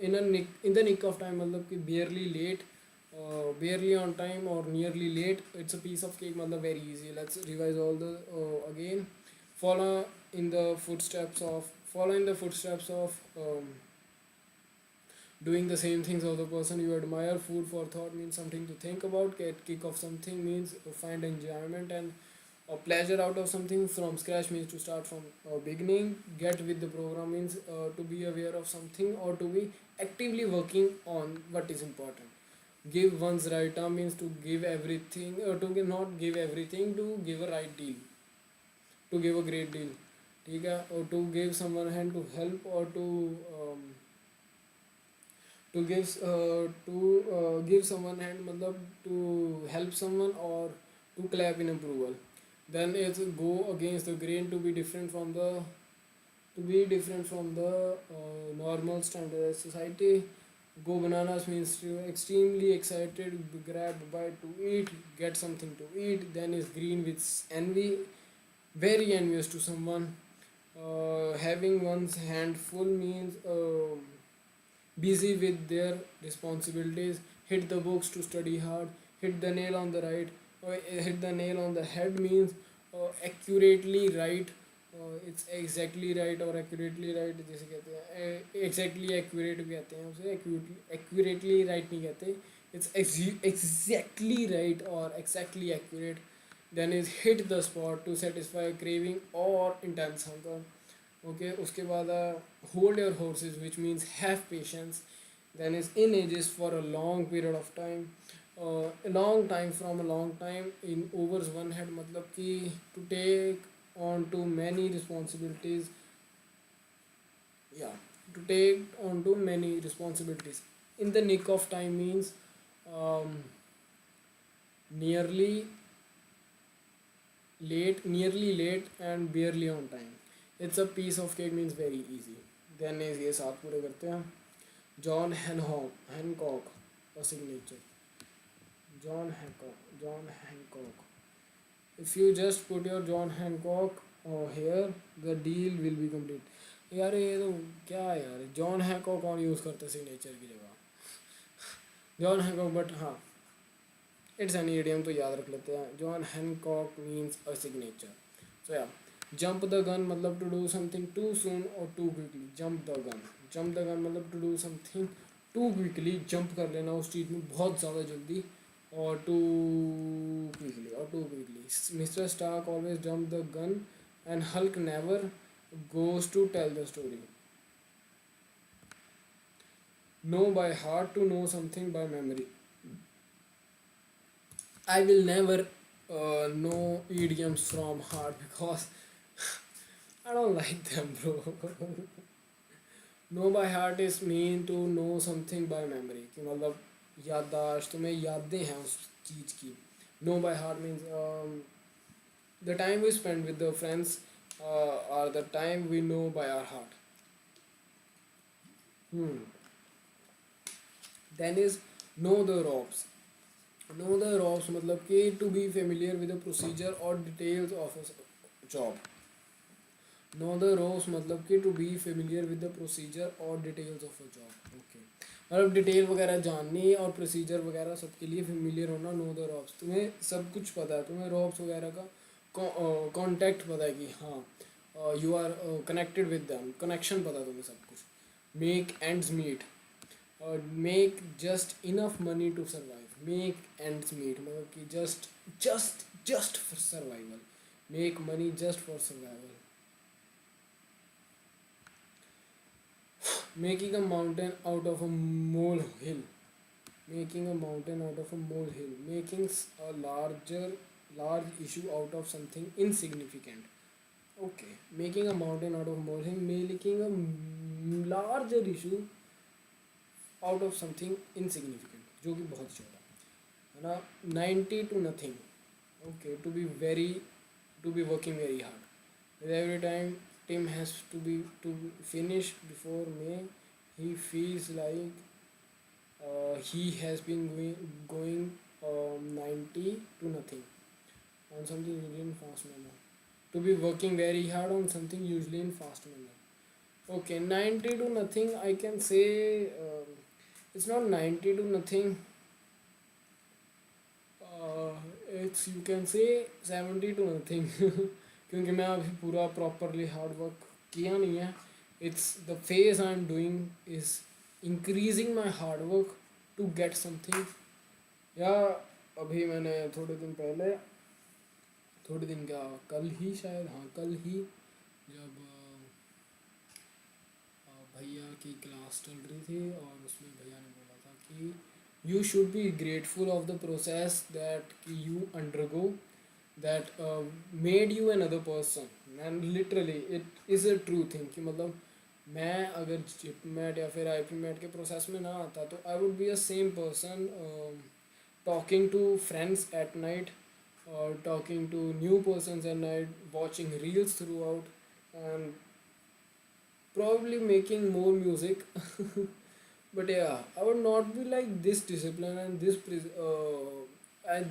In the nick of time मतलब कि barely late. Barely on time or nearly late. It's a piece of cake मतलब very easy. Let's revise all the again. Follow in the footsteps of doing the same things of the person you admire. Food for thought means something to think about. Get kick of something means find enjoyment and pleasure out of something. From scratch means to start from beginning. Get with the program means to be aware of something or to be actively working on what is important. Give one's right term means to give everything, not give everything, to give a right deal, to give a great deal. ठीक है. और to give someone hand to help or to give someone hand मतलब to help someone or to clap in approval. Then it's go against the grain, to be different from the normal standard society. Go bananas means to extremely excited, grab a bite to eat, get something to eat. Then is green with envy, very envious to someone. Having one's hand full means busy with their responsibilities. Hit the books to study hard. Hit the nail on the right. Hit the nail on the head means accurately right. It's exactly right or accurately right जैसे कहते हैं exactly accurate भी कहते हैं उसे accurately right नहीं कहते. It's exactly right or exactly accurate. Then is hit the spot to satisfy a craving or intense hunger. Okay, उसके बाद hold your horses which means have patience. Then is in ages for a long period of time. A long time, from a long time. In overs one head मतलब कि to take on to many responsibilities. Yeah, to take on to many responsibilities. In the nick of time means um, nearly nearly late and barely on time. It's a piece of cake means very easy. Then is ये साथ पूरे करते हैं. John Hancock a signature. John Hancock. If you just put your John Hancock here, the deal will be complete. यार ये तो क्या है यार, जॉन हैकॉक कौन यूज़ करता है सिग्नेचर की जगह. जॉन हैकॉक, बट हाँ इट्स एन इडियम तो याद रख लेते हैं. John Hancock means a signature. So yeah jump the gun मतलब to do something too soon और too quickly. Jump the gun मतलब to do something too quickly. Jump कर लेना उस चीज़ में बहुत ज़्यादा जल्दी. और too quickly. Mister Stark always jump the gun and Hulk never goes to tell the story. Know by heart to know something by memory. I will never know idioms from heart because I don't like them, bro. Know by heart is mean to know something by memory. कि मतलब याददाश्त, तुम्हें यादें हैं उस चीज़ की. Know by heart means the time we spend with the friends or the time we know by our heart. Then is know the ropes. Know the ropes मतलब कि to be familiar with the procedure or details of a job. Know the ropes मतलब कि to be familiar with the procedure or details of a job. Okay. मतलब detail वगैरह जाननी और procedure वगैरह सबके लिए फेमिलियर होना. नो द रॉप्स, तुम्हें सब कुछ पता है, तुम्हें रॉप्स वगैरह का कॉन्टैक्ट पता है कि हाँ you are connected with them. Connection पता है तुम्हें सब कुछ. Make ends meet. Make just enough money to survive. Make ends meet मतलब कि just for survival. Make money just for survival. Making a mountain out of a molehill. Making a mountain out of a molehill. Making a large issue out of something insignificant. Okay, making a mountain out of a molehill. Making a larger issue out of something insignificant, जो कि बहुत छोटा है ना. 90 to nothing. Okay, to be working very hard. With every time Tim has to finish before May, he feels like he has been going 90 to nothing on something usually in fast manner. To be working very hard on something usually in fast manner. Okay, 90 to nothing. I can say it's not 90 to nothing. It's you can say 70 to nothing. क्योंकि मैं अभी पूरा properly hard work किया नहीं है. It's the phase I'm doing is increasing my hard work to get something. या अभी मैंने थोड़े दिन क्या कल ही शायद, हाँ कल ही, जब भैया की क्लास चल रही थी और उसमें भैया ने बोला था कि you should be grateful of the process that you undergo that made you another person. And literally it is a true thing कि मतलब मैं अगर जिपमेट या फिर आईपीमेट के प्रोसेस में ना आता तो I would be a same person talking to friends at night or talking to new persons at night, watching reels throughout, and probably making more music. But yeah, I would not be like this disciplined and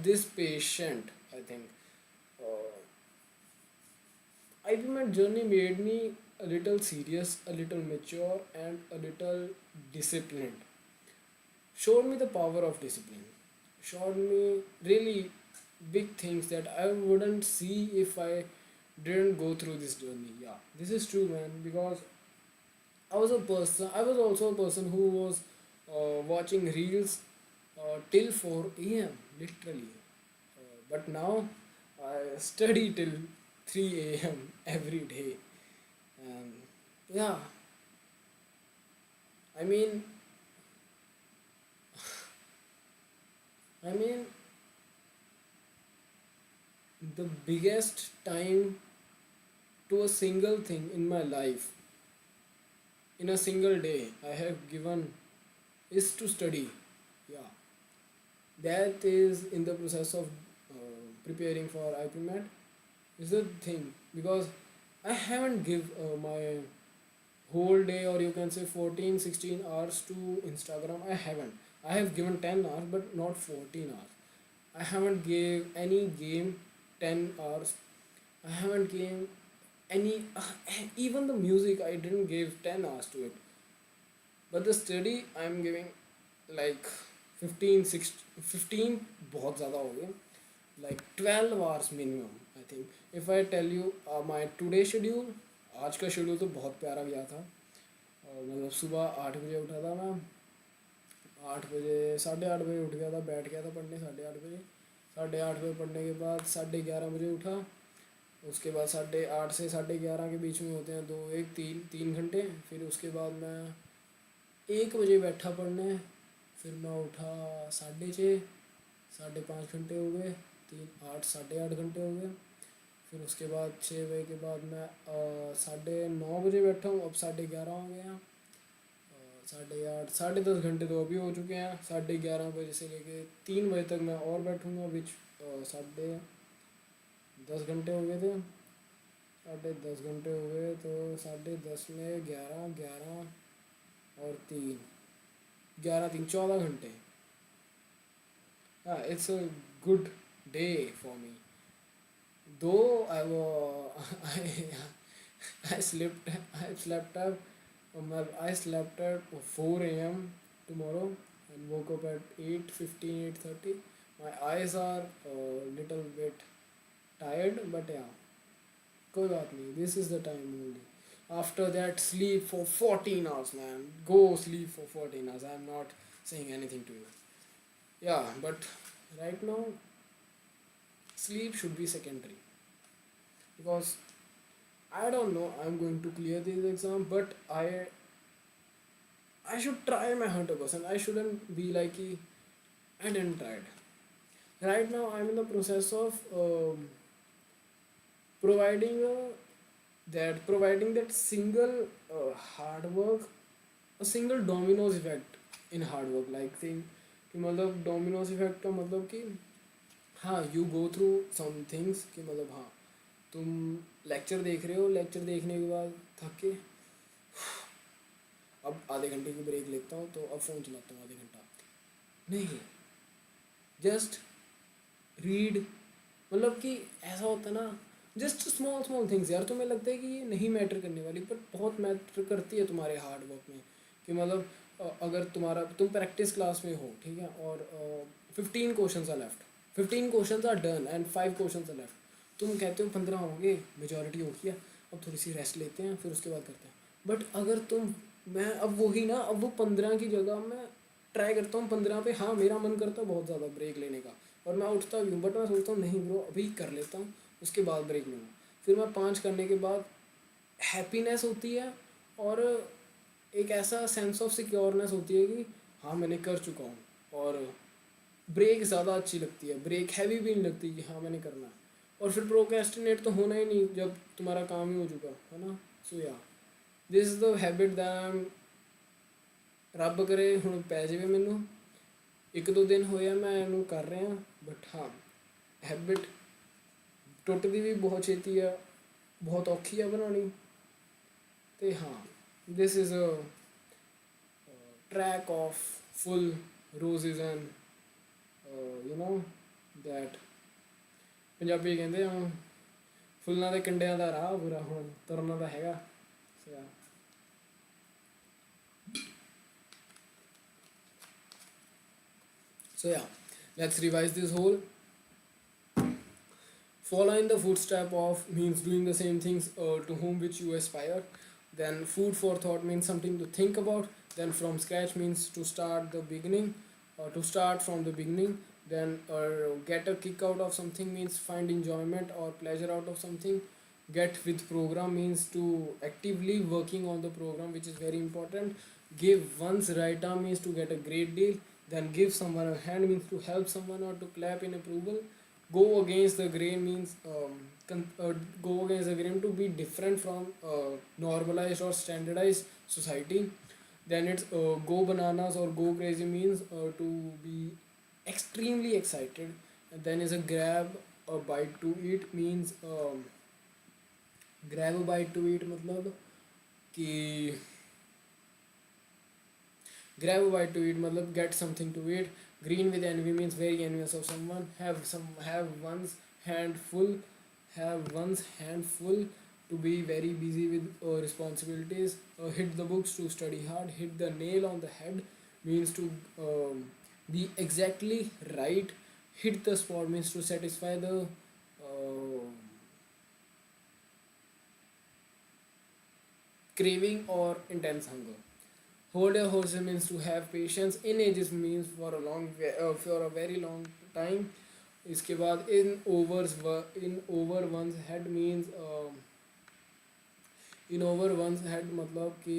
this patient. I think IPMAT journey made me a little serious, a little mature, and a little disciplined. Showed me the power of discipline. Showed me really big things that I wouldn't see if I didn't go through this journey. Yeah, this is true, man. Because I was also a person who was watching reels till 4 a.m. literally. But now I study till 3 a.m. every day. And yeah, I mean, I mean, the biggest time to a single thing in my life in a single day I have given is to study. Yeah, that is in the process of preparing for IPMAT is the thing because I haven't give my whole day or you can say 14 16 hours to Instagram. I have given 10 hours but not 14 hours. I haven't gave any game 10 hours. I haven't gave any even the music I didn't give 10 hours to it. But the study I'm giving like 15 बहुत ज़्यादा हो गया, like 12 hours minimum I think. If I tell you my today schedule, आज का schedule तो बहुत प्यारा गया था. और मतलब सुबह 8 बजे उठा था मैं, 8 बजे 8:30 बजे उठ गया था, बैठ गया था पढ़ने 8:30 बजे. 8:30 बजे पढ़ने के बाद 11:30 बजे उठा. उसके बाद 8:30 से 11:30 के बीच में होते हैं दो एक तीन 3 घंटे. फिर उसके बाद मैं 1 बजे बैठा पढ़ने. फिर मैं उठा 6:30, 5.5 घंटे हो गए. 8 8.5 घंटे हो गए. फिर उसके बाद 6 बजे के बाद मैं 9:30 बजे बैठा हूँ. अब 11:30 हो गए हैं. 8:30 10.5 घंटे तो अभी हो चुके हैं. 11:30 बजे से लेके 3 बजे तक मैं और बैठूँगा. विच 10.5 घंटे हो गए थे. 10.5 घंटे हो गए तो 10.5 में 11 11 और 3 11 3 14 घंटे. हाँ, it's a good day for me. Though I slept I slept at 4 a.m. tomorrow and woke up at 8:15 8:30. My eyes are a little bit tired, but yeah, कोई बात नहीं. This is the time only. After that, sleep for 14 hours, man. Go sleep for 14 hours. I'm not saying anything to you. Yeah, but right now, sleep should be secondary. Because I don't know, I'm going to clear this exam, but I I should try my 100%. I shouldn't be like, I didn't try it. Right now, I'm in the process of providing providing that single hard work, a single dominoes effect in hard work. Like saying कि मतलब dominoes effect का मतलब कि हाँ you go through some things कि मतलब हाँ तुम लेक्चर देख रहे हो, लेक्चर देखने के बाद थक के अब आधे घंटे की ब्रेक लेता हूँ तो अब फ़ोन चलाता हूँ आधे घंटा, नहीं, जस्ट रीड, मतलब कि ऐसा होता है ना, जस्ट स्मॉल स्मॉल थिंग्स यार, तुम्हें लगता है कि ये नहीं मैटर करने वाली पर बहुत मैटर करती है तुम्हारे हार्ड वर्क में। कि मतलब अगर तुम प्रैक्टिस क्लास में हो, ठीक है, और 15 question are left, 15 question are done and 5 question are left, तुम कहते हो 15 होंगे, मेजोरिटी हो गया, अब थोड़ी सी रेस्ट लेते हैं फिर उसके बाद करते हैं। बट अगर तुम, मैं अब वही ना, अब वो 15 की जगह मैं ट्राई करता हूँ 15 पे, हाँ मेरा मन करता है बहुत ज़्यादा ब्रेक लेने का, और मैं उठता भी हूँ, बट मैं सोचता हूँ नहीं ब्रो अभी कर लेता हूँ, उसके बाद ब्रेक लूँगा। फिर मैं 5 करने के बाद हैप्पीनेस होती है, और एक ऐसा सेंस ऑफ सिक्योरनेस होती है कि हाँ मैंने कर चुका हूँ, और ब्रेक ज़्यादा अच्छी लगती है, ब्रेक हैवी भी नहीं लगती कि हाँ मैंने करना है। और फिर प्रोक्रेस्टिनेट तो होना ही नहीं जब तुम्हारा काम ही हो चुका है ना। सो yeah this is the habit that ਰੱਬ ਕਰੇ ਹੁਣ ਪੈ ਜਾਵੇ ਮੈਨੂੰ। ਇੱਕ ਦੋ ਦਿਨ ਹੋਇਆ ਮੈਂ ਇਹਨੂੰ ਕਰ ਰਿਹਾ, ਬਟ ਹਾਂ ਹੈਬਿਟ ਟੁੱਟਦੀ ਵੀ ਬਹੁਤ ਛੇਤੀ ਆ, ਬਹੁਤ ਔਖੀ ਆ ਬਣਾਉਣੀ। ਅਤੇ ਹਾਂ this is a track of full roses and you know that Punjabi ਕਹਿੰਦੇ ਆ ਫੁੱਲਾਂ ਦੇ ਕੰਡਿਆਂ ਦਾ ਰਾਹ ਬੁਰਾ ਹੁਣ ਤੁਰਨਾ ਤਾਂ ਹੈਗਾ। So yeah, let's revise this whole. Following the footstep of means doing the same things to whom which you aspire. Then food for thought means something to think about. Then from scratch means to start the beginning, to start from the beginning. Then get a kick out of something means find enjoyment or pleasure out of something. Get with program means to actively working on the program, which is very important. Give one's right arm means to get a great deal. Then give someone a hand means to help someone or to clap in approval. Go against the grain means go against the grain to be different from normalized or standardized society. Then it's go bananas or go crazy means to be extremely excited. And then is a grab a bite to eat means grab a bite to eat मतलब कि grab a bite to eat मतलब get something to eat. Green with envy means very envious of someone. Have one's hand full, have one's hand full to be very busy with responsibilities. Hit the books to study hard. Hit the nail on the head means to be exactly right. Hit the spot means to satisfy the craving or intense hunger. Hold your horses means to have patience. In ages means for a very long time. इसके बाद in over one's head means in over one's head मतलब कि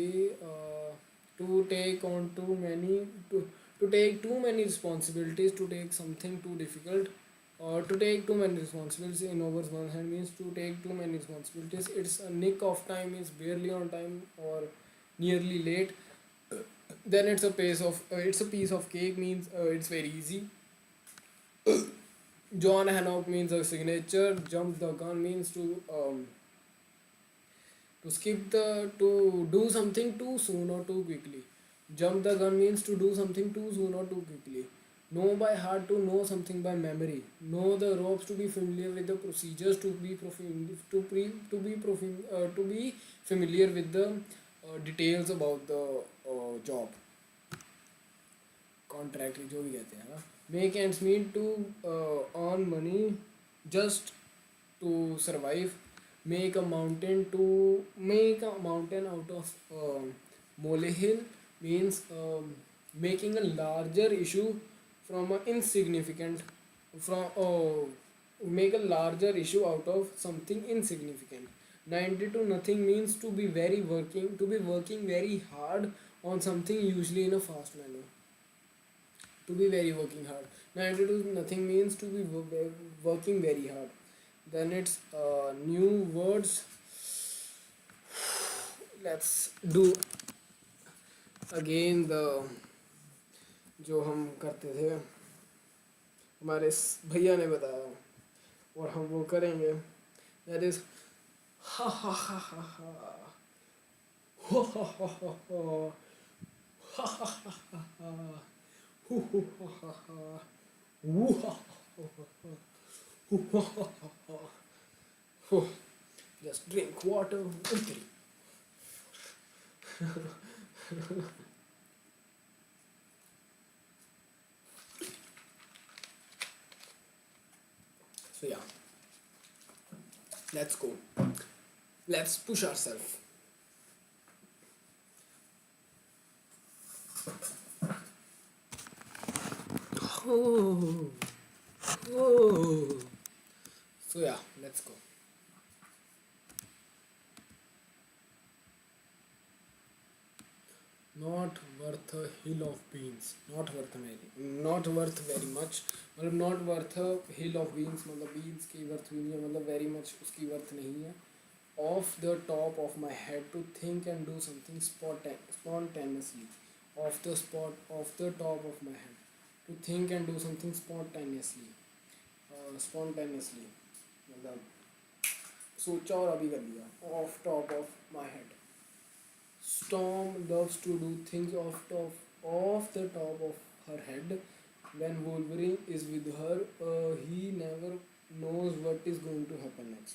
to take on too many to take too many responsibilities, to take something too difficult, or to take too many responsibilities in over one's head means to take too many responsibilities. It's a nick of time means barely on time or nearly late. Then it's a piece of cake means it's very easy. John Hancock means a signature. Jump the gun means to do something too soon or too quickly. Jump the gun means to do something too soon or too quickly. Know by heart to know something by memory. Know the ropes to be familiar with the procedures to be to be familiar with the details about the job. Contract जो भी कहते हैं ना. Make ends meet to earn money just to survive. Make a mountain out of molehill means making a larger issue from a insignificant from make a larger issue out of something insignificant. 90 to nothing means to be working very hard on something usually in a fast manner. To be very working hard. Now to do nothing means to be working very hard. Then it's new words. Let's do again the जो हम करते थे, हमारे भैया ने बताया और हम वो करेंगे. That is ha ha ha ha ha ha ha ha ha ha ha ha ha ha ha hoo hoo ha ha ha woo ha ha ha hoo ha ha ha ha. Just drink water and drink. So yeah, let's go. Let's push ourselves. Oh, oh. So yeah, let's go. Not worth a hill of beans. Not worth very much. मतलब not worth a hill of beans, मतलब beans की worth भी नहीं है, मतलब very much उसकी worth नहीं है. Off the top of my head to think and do something spontaneously. Off the top of my head to think and do something spontaneously. Spontaneously मतलब सोचा और अभी कर दिया. Off top of my head. Storm loves to do things off the top of her head. When Wolverine is with her, he never knows what is going to happen next.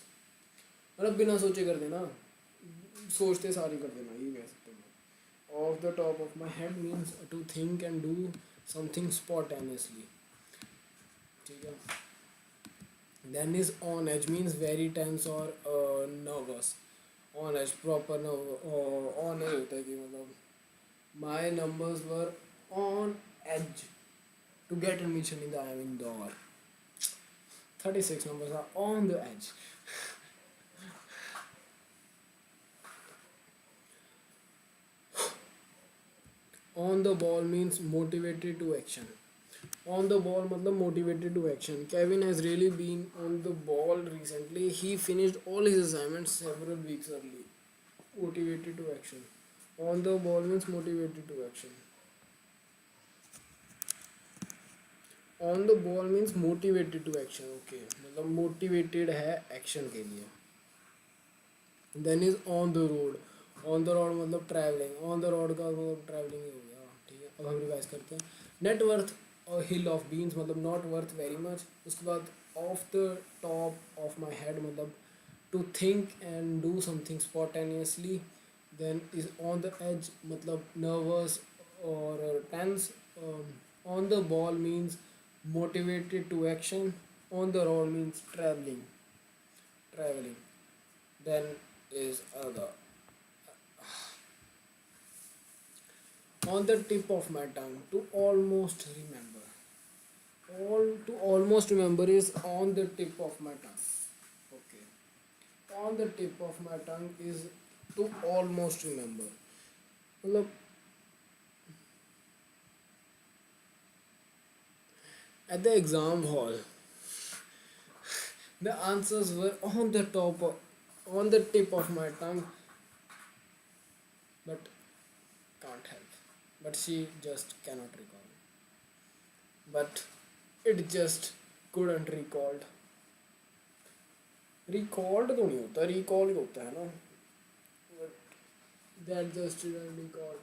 मतलब बिना सोचे कर देना, सोचते सारी कर देना, ये कह सकते हो. Off the top of my head means to think and do something spontaneously. ठीक है. Then is on edge means very tense or nervous. On edge proper on edge होता है कि मतलब my numbers were on edge to get admission in the IIM Indore. 36 numbers are on the edge. On the ball means motivated to action. On the ball मतलब motivated to action. Kevin has really been on the ball recently. He finished all his assignments several weeks early. Motivated to action. On the ball means motivated to action. On the ball means motivated to action. Okay, मतलब motivated है action के लिए. Then is on the road. On the road मतलब traveling. On the road का मतलब traveling ही हो गया. ठीक है, अब हम रिवाइज करते हैं. Net worth और hill of beans मतलब not worth very much. उसके बाद off the top of my head मतलब to think and do something spontaneously. Then is on the edge मतलब nervous or tense. On the ball means motivated to action. On the road means traveling. Then is other. On the tip of my tongue to almost remember. To almost remember is on the tip of my tongue. Okay. On the tip of my tongue is to almost remember. मतलब at the exam hall, the answers were on the tip of my tongue, but can't help. But she just cannot recall. But it just couldn't recalled. Recalled तो नहीं होता, recall ही होता है ना. But that just didn't recall.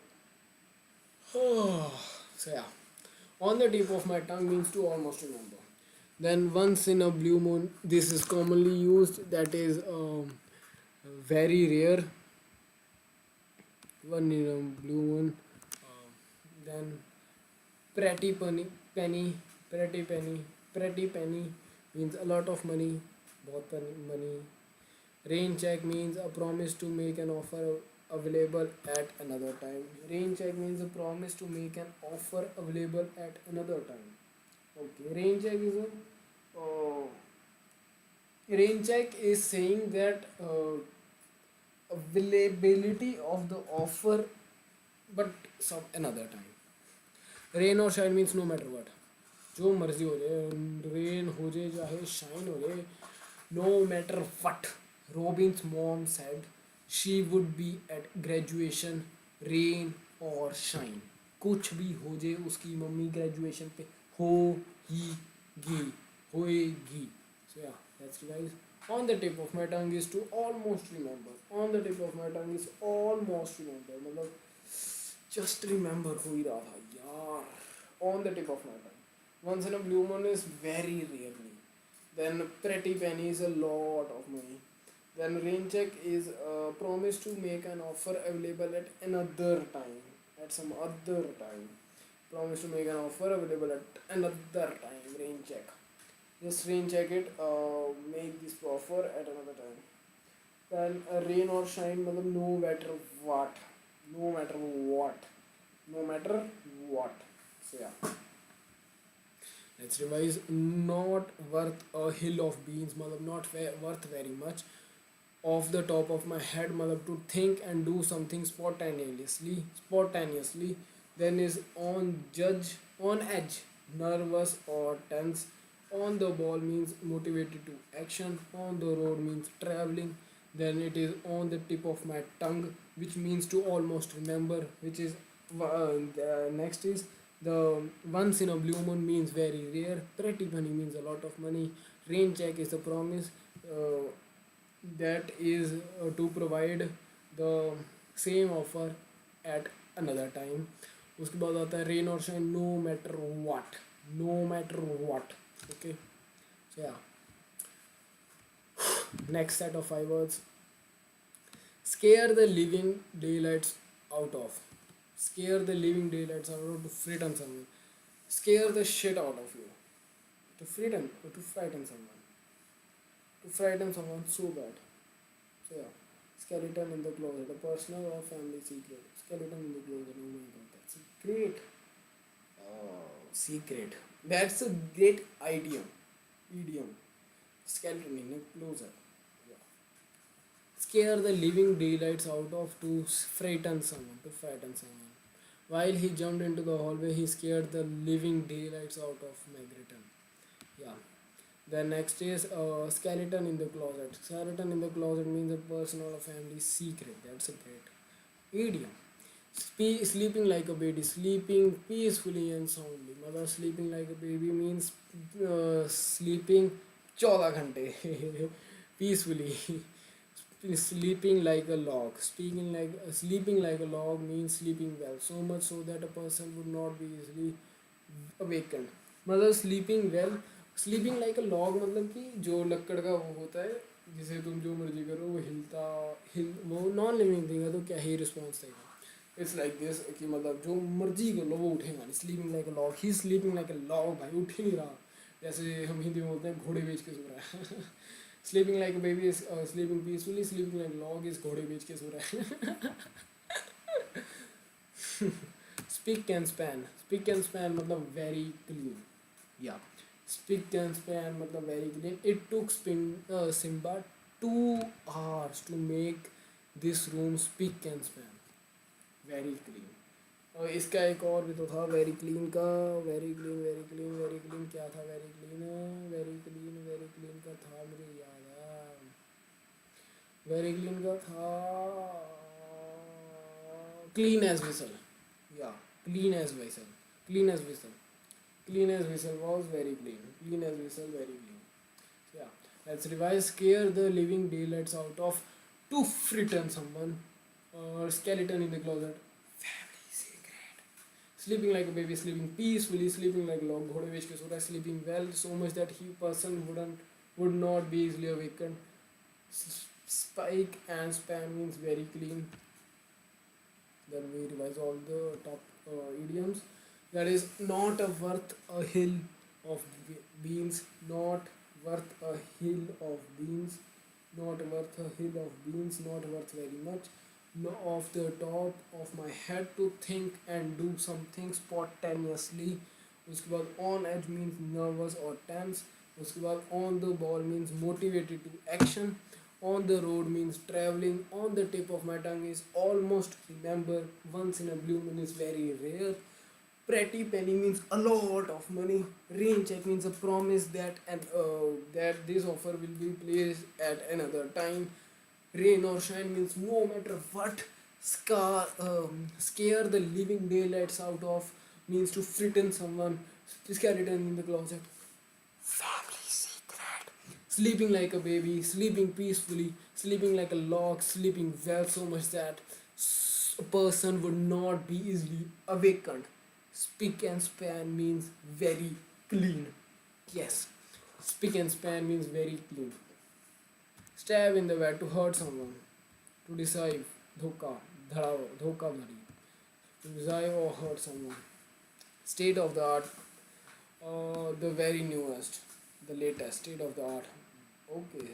So yeah, on the tip of my tongue means to almost remember. Then once in a blue moon, this is commonly used. That is very rare. One in a blue moon. Then pretty penny means a lot of money. बहुत money. Rain check means a promise to make an offer available at another time. Rain check means a promise to make an offer available at another time. Okay, rain check is saying that availability of the offer but some another time. Rain or shine means no matter what. जो मर्जी हो जाए, rain हो जाए चाहे shine हो जाए, no matter what. Robin's mom said she would be at graduation, rain or shine. कुछ भी हो जाए उसकी मम्मी ग्रेजुएशन पे हो ही गी होएगी. So yeah, that's guys. On the tip of my tongue is to almost remember. On the tip of my tongue is almost remember. मतलब just remember हो ही रहा था यार. On the tip of my tongue. Once in a blue moon is very rarely. Then pretty penny is a lot of money. Then rain check is a promise to make an offer available at another time. At some other time. Promise to make an offer available at another time. Rain check. Just rain check it. Make this offer at another time. Then rain or shine, मतलब no matter what. No matter what. No matter what. So yeah. Let's revise. Not worth a hill of beans, मतलब not worth very much. Off the top of my head, मतलब to think and do something spontaneously. Then is on judge, on edge, nervous or tense. On the ball means motivated to action. On the road means traveling. Then it is on the tip of my tongue, which means to almost remember. Which is the next is the once in a blue moon means very rare. Pretty money means a lot of money. Rain check is a promise. That is to provide the same offer at another time. उसके बाद आता है rain or shine, no matter what. No matter what. Okay. So yeah. Next set of 5 words. Scare the living daylights out of. Scare the living daylights out of, to frighten someone. Scare the shit out of you. To frighten someone. To frighten someone so bad. So yeah. Skeleton in the closet. A personal or family secret. Skeleton in the closet. Oh my god, that's a great secret. That's a great idiom. Idiom. Skeleton in a closet. Yeah. Scare the living daylights out of, to frighten someone. To frighten someone. While he jumped into the hallway, he scared the living daylights out of Megriton. Yeah. The next is skeleton in the closet. Skeleton in the closet means a person or a family secret. That's a great idiom. Sleeping like a baby, sleeping peacefully and soundly. Mother sleeping like a baby means sleeping 14 घंटे peacefully. Sleeping like a log. Sleeping like a log means sleeping well, so much so that a person would not be easily awakened. मतलब sleeping well, sleeping like अ log मतलब कि जो लकड़ का वो होता है जिसे तुम जो मर्जी करो वो वो नॉन लिविंग थिंग है तो क्या ही रिस्पॉन्स देगा. इट्स लाइक दिस कि मतलब जो मर्जी कर लो वो उठेगा नहीं. स्लीपिंग लाइक अ लॉग, ही स्लीपिंग लाइक अ लॉग. भाई उठ ही नहीं रहा. जैसे हम हिंदी में बोलते हैं घोड़े बेच के सो रहा है. Sleeping like a baby is sleeping peacefully. Sleeping like log is घोड़े बेच के सो रहा है. Spick and span. Spick and span मतलब very clean. Yeah spick and span मतलब very clean. It took Simba 2 hours to make this room spick and span. Very clean. और इसका एक और भी तो था वेरी क्लीन का. Very clean very clean very clean क्या था. वेरी क्लीन वेरी क्लीन का था मुझे याद है. वेरी क्लीन का था क्लीन एज विसल. या clean as vessel. Clean as whistle. Clean as whistle was very clean. Clean as whistle, very clean. So yeah, let's revise. Scare the living daylights out of, to frighten someone. Skeleton in the closet. Family secret. Sleeping like a baby, sleeping peacefully, sleeping like a log. घोड़े बेच के सो रहा है. Sleeping well, so much that he person would not be easily awakened. Spike and span means very clean. Then we revise all the top idioms. That is not a worth a hill of beans. Not worth a hill of beans. Not worth a hill of beans. Not worth very much. No, off the top of my head to think and do something spontaneously. उसके बाद on edge means nervous or tense. उसके बाद on the ball means motivated to action. On the road means traveling. On the tip of my tongue is almost remember. Once in a blue moon is very rare. Pretty penny means a lot of money. Rain check means a promise that this offer will be placed at another time. Rain or shine means no matter what. Scare the living daylights out of means to frighten someone. Skeleton in the closet. Family secret. Sleeping like a baby, sleeping peacefully, sleeping like a log, sleeping well so much that a person would not be easily awakened. Spick and span means very clean. Yes, spick and span means very clean. Stab in the back to hurt someone. To deceive, dhoka, dhadao, dhoka dhari. To deceive or hurt someone. State of the art, the very newest, the latest state of the art. Okay.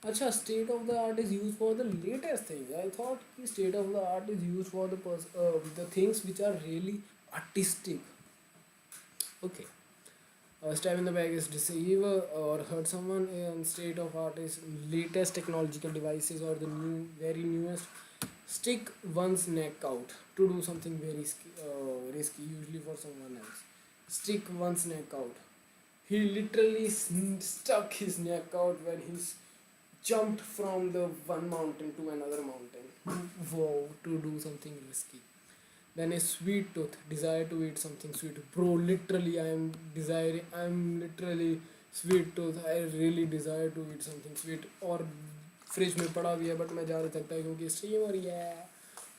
Acha, state of the art is used for the latest things. I thought the state of the art is used for the things which are really artistic. Okay. Stab in the back is deceive or hurt someone, and state of art is latest technological devices or the very newest. Stick one's neck out to do something very risky, usually for someone else. Stick one's neck out. He literally stuck his neck out when he jumped from the one mountain to another mountain. Wow, to do something risky. Then a sweet tooth, desire to eat something sweet. Bro, literally, I'm literally sweet tooth. I really desire to eat something sweet. और fridge में पड़ा भी है but मैं जा नहीं सकता क्योंकि स्ट्रीम हो रही है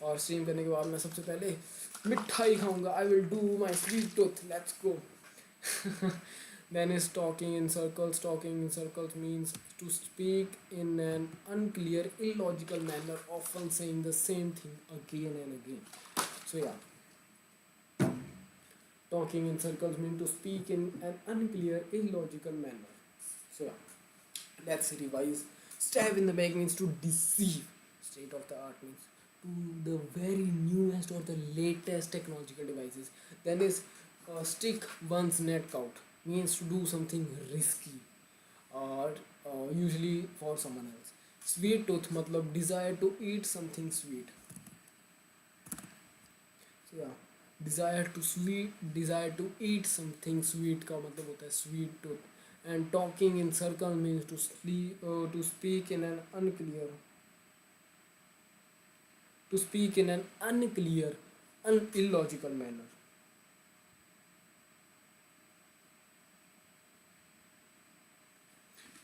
और स्ट्रीम करने के बाद मैं सबसे पहले मिठाई खाऊंगा. I will do my sweet tooth. Let's go. Then is talking in circles. Talking in circles means to speak in an unclear, illogical manner, often saying the same thing again and again. So yeah, talking in circles means to speak in an unclear, illogical manner. So yeah, let's revise. Stab in the back means to deceive. State of the art means to the very newest or the latest technological devices. Then is stick one's neck out means to do something risky or usually for someone else. Sweet tooth matlab desire to eat something sweet. So yeah, desire to eat something sweet का मतलब होता है sweet tooth. And talking in circle means to speak in an unclear, illogical manner.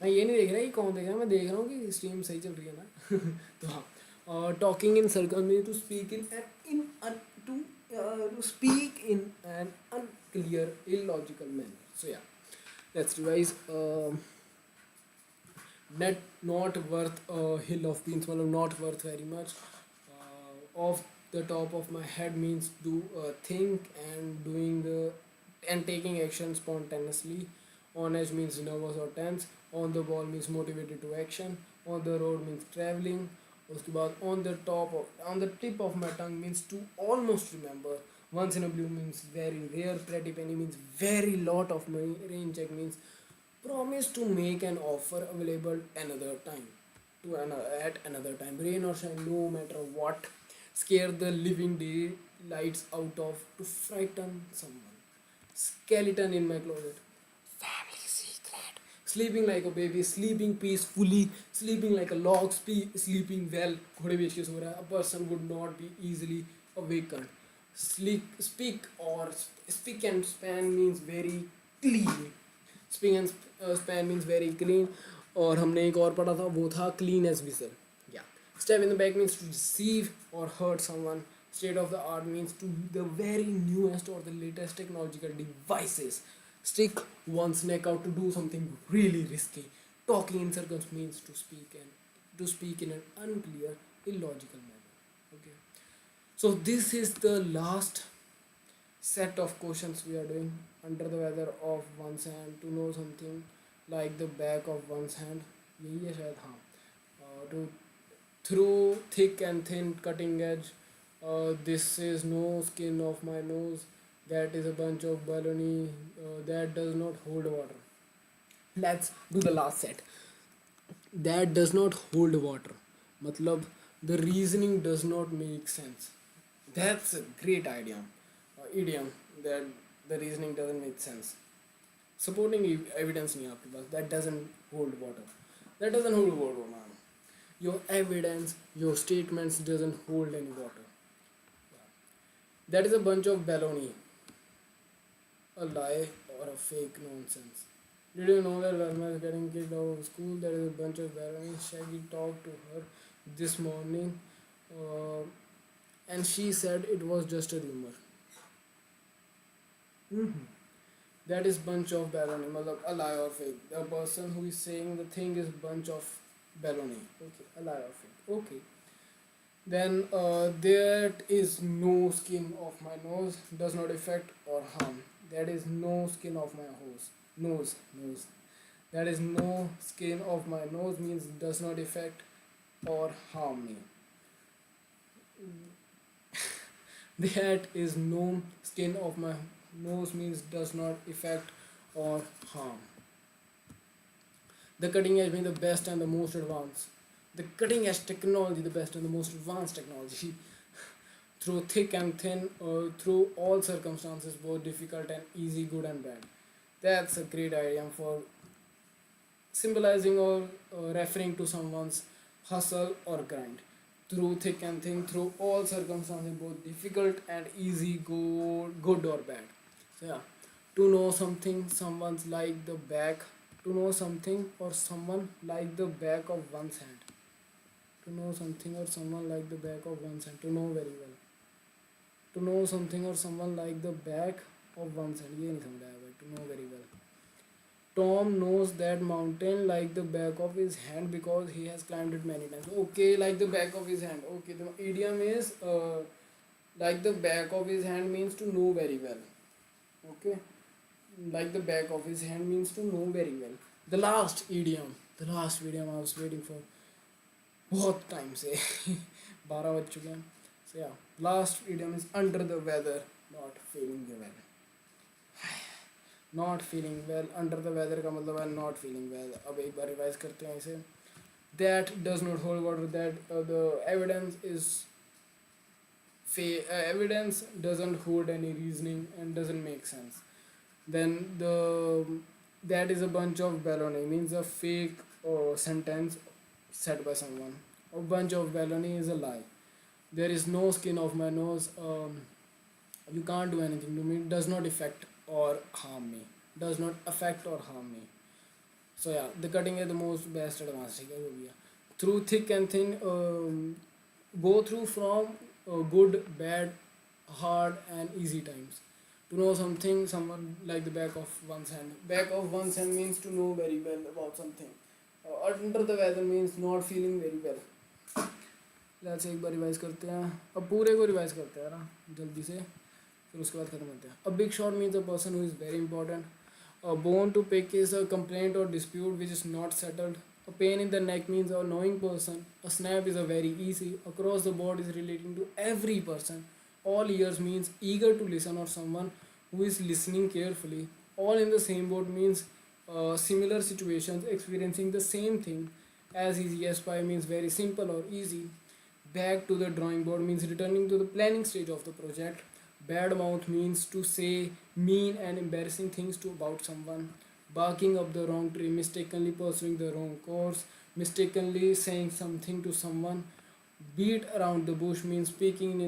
मैं ये नहीं देख रहा कि कौन देख रहा है, मैं देख रहा हूँ कि स्ट्रीम सही चल रही है ना. तो हाँ, टॉकिंग इन सर्कल में to speak to speak in an unclear, illogical manner. So yeah, let's revise. Net not worth a hill of beans, मतलब not worth very much. Off the top of my head means do think and and taking action spontaneously. On edge means nervous or tense. On the ball means motivated to action. On the road means traveling. उसके बाद on the tip of my tongue means to almost remember. Once in a blue means very rare. Pretty penny means very lot of money. Rain check means promise to make an offer available another time at another time. Rain or shine, no matter what. Scare the living daylights out of to frighten someone. Skeleton in my closet. Family secret. Sleeping like a baby, sleeping peacefully, sleeping like a log, sleeping well. घोड़े बेच के सो रहा है. A person would not be easily awakened. Speak and span means very clean. Speak and span means very clean. और हमने एक और पढ़ा था वो था clean as whistle. Yeah. Stab in the back means to deceive or hurt someone. State of the art means to the very newest or the latest technological devices. Stick one's neck out to do something really risky. Talking in circles means to speak in an unclear, illogical manner. Okay. So this is the last set of questions we are doing. Under the weather of one's hand, to know something like the back of one's hand. यही है शायद. हाँ. To through thick and thin cutting edge. This is no skin of my nose. That is a bunch of baloney. That does not hold water. Let's do the last set. that does not hold water. मतलब the reasoning does not make sense. That's a great idea. Idiom that the reasoning doesn't make sense. Supporting evidence नहीं है आपके पास. That doesn't hold water. That doesn't hold water, man. Your evidence, your statements doesn't hold any water. That is a bunch of baloney, a lie or a fake nonsense. Did you know that Verma is getting kicked out of school? There is a bunch of baloney. Shaggy talked to her this morning, uh, and she said it was just a rumor. Mm-hmm. That is bunch of baloney, मतलब a lie or fake. The person who is saying the thing is bunch of baloney. Okay, a lie or fake. Okay. Then there is no skin of my nose does not affect or harm. There is no skin of my nose. That is no skin of my nose means does not affect or harm me. That is no skin of my nose means does not affect or harm. The cutting edge means the best and the most advanced. The cutting edge technology, the best and the most advanced technology. Through thick and thin, through all circumstances, both difficult and easy, good and bad. That's a great idea for symbolizing or referring to someone's hustle or grind. Through thick and thin, through all circumstances, both difficult and easy, good or bad. So yeah, to know something, someone's like the back. To know something or someone like the back of one's hand. To know something or someone like the back of one's hand. To know very well. To know something or someone like the back of one's hand. ये नहीं समझ आया भाई. To know very well. Tom knows that mountain like the back of his hand because he has climbed it many times. Okay, like the back of his hand. Okay, the idiom is like the back of his hand means to know very well. Okay, like the back of his hand means to know very well. The last idiom I was waiting for बहुत time से 12 बज चुके हैं. So yeah, last idiom is under the weather, not feeling well. Not feeling well, under the weather का मतलब है not feeling well. अब एक बार रिवाइज करते हैं इसे. That does not hold water. That the evidence is evidence doesn't hold any reasoning and doesn't make sense. Then that is a bunch of baloney means a fake sentence said by someone. A bunch of baloney is a lie. There is no skin of my nose. You can't do anything to me. Does not affect or harm me. Does not affect or harm me. So yeah, the cutting is the most best advanced. ठीक है वो भी है. Through thick and thin, go through from good, bad, hard and easy times. To know something, someone like the back of one's hand. Back of one's hand means to know very well about something. Under the weather means not feeling very well. Let's एक बार revise करते हैं. अब पूरे को revise करते हैं ना जल्दी से, फिर उसके बाद खत्म करते हैं. अ big shot means a person who is very important. A bone to pick is a complaint or dispute which is not settled. A pain in the neck means a knowing person. A snap is a very easy. Across the board is relating to every person. All ears means eager to listen or someone who is listening carefully. All in the same boat means similar situations experiencing the same thing. As easy as pie means very simple or easy. Back to the drawing board means returning to the planning stage of the project. Bad mouth means to say mean and embarrassing things to about someone. Barking up the wrong tree, mistakenly pursuing the wrong course, mistakenly saying something to someone. Beat around the bush means speaking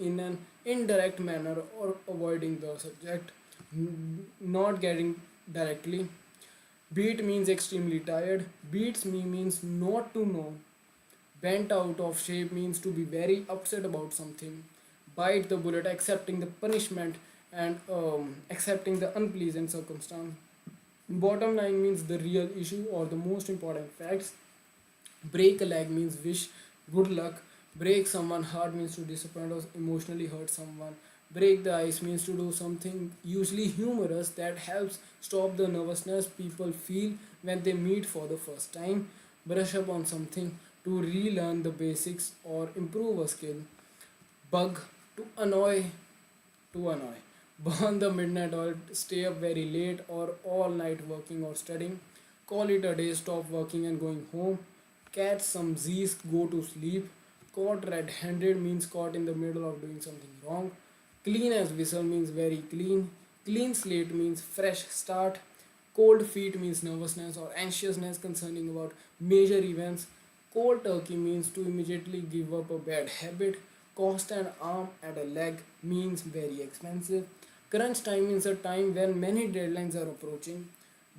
in an indirect manner or avoiding the subject, not getting directly. Beat means extremely tired. Beats me means not to know. Bent out of shape means to be very upset about something. Bite the bullet, accepting the punishment and accepting the unpleasant circumstance. Bottom line means the real issue or the most important facts. Break a leg means wish good luck. Break someone heart means to disappoint or emotionally hurt someone. Break the ice means to do something usually humorous that helps stop the nervousness people feel when they meet for the first time. Brush up on something to relearn the basics or improve a skill. Bug to annoy, burn the midnight oil, stay up very late or all night working or studying. Call it a day, stop working and going home. Catch some Z's, go to sleep. Caught red handed means caught in the middle of doing something wrong. Clean as whistle means very clean. Clean slate means fresh start. Cold feet means nervousness or anxiousness concerning about major events. Cold turkey means to immediately give up a bad habit. Cost an arm and a leg means very expensive. Crunch time means a time when many deadlines are approaching.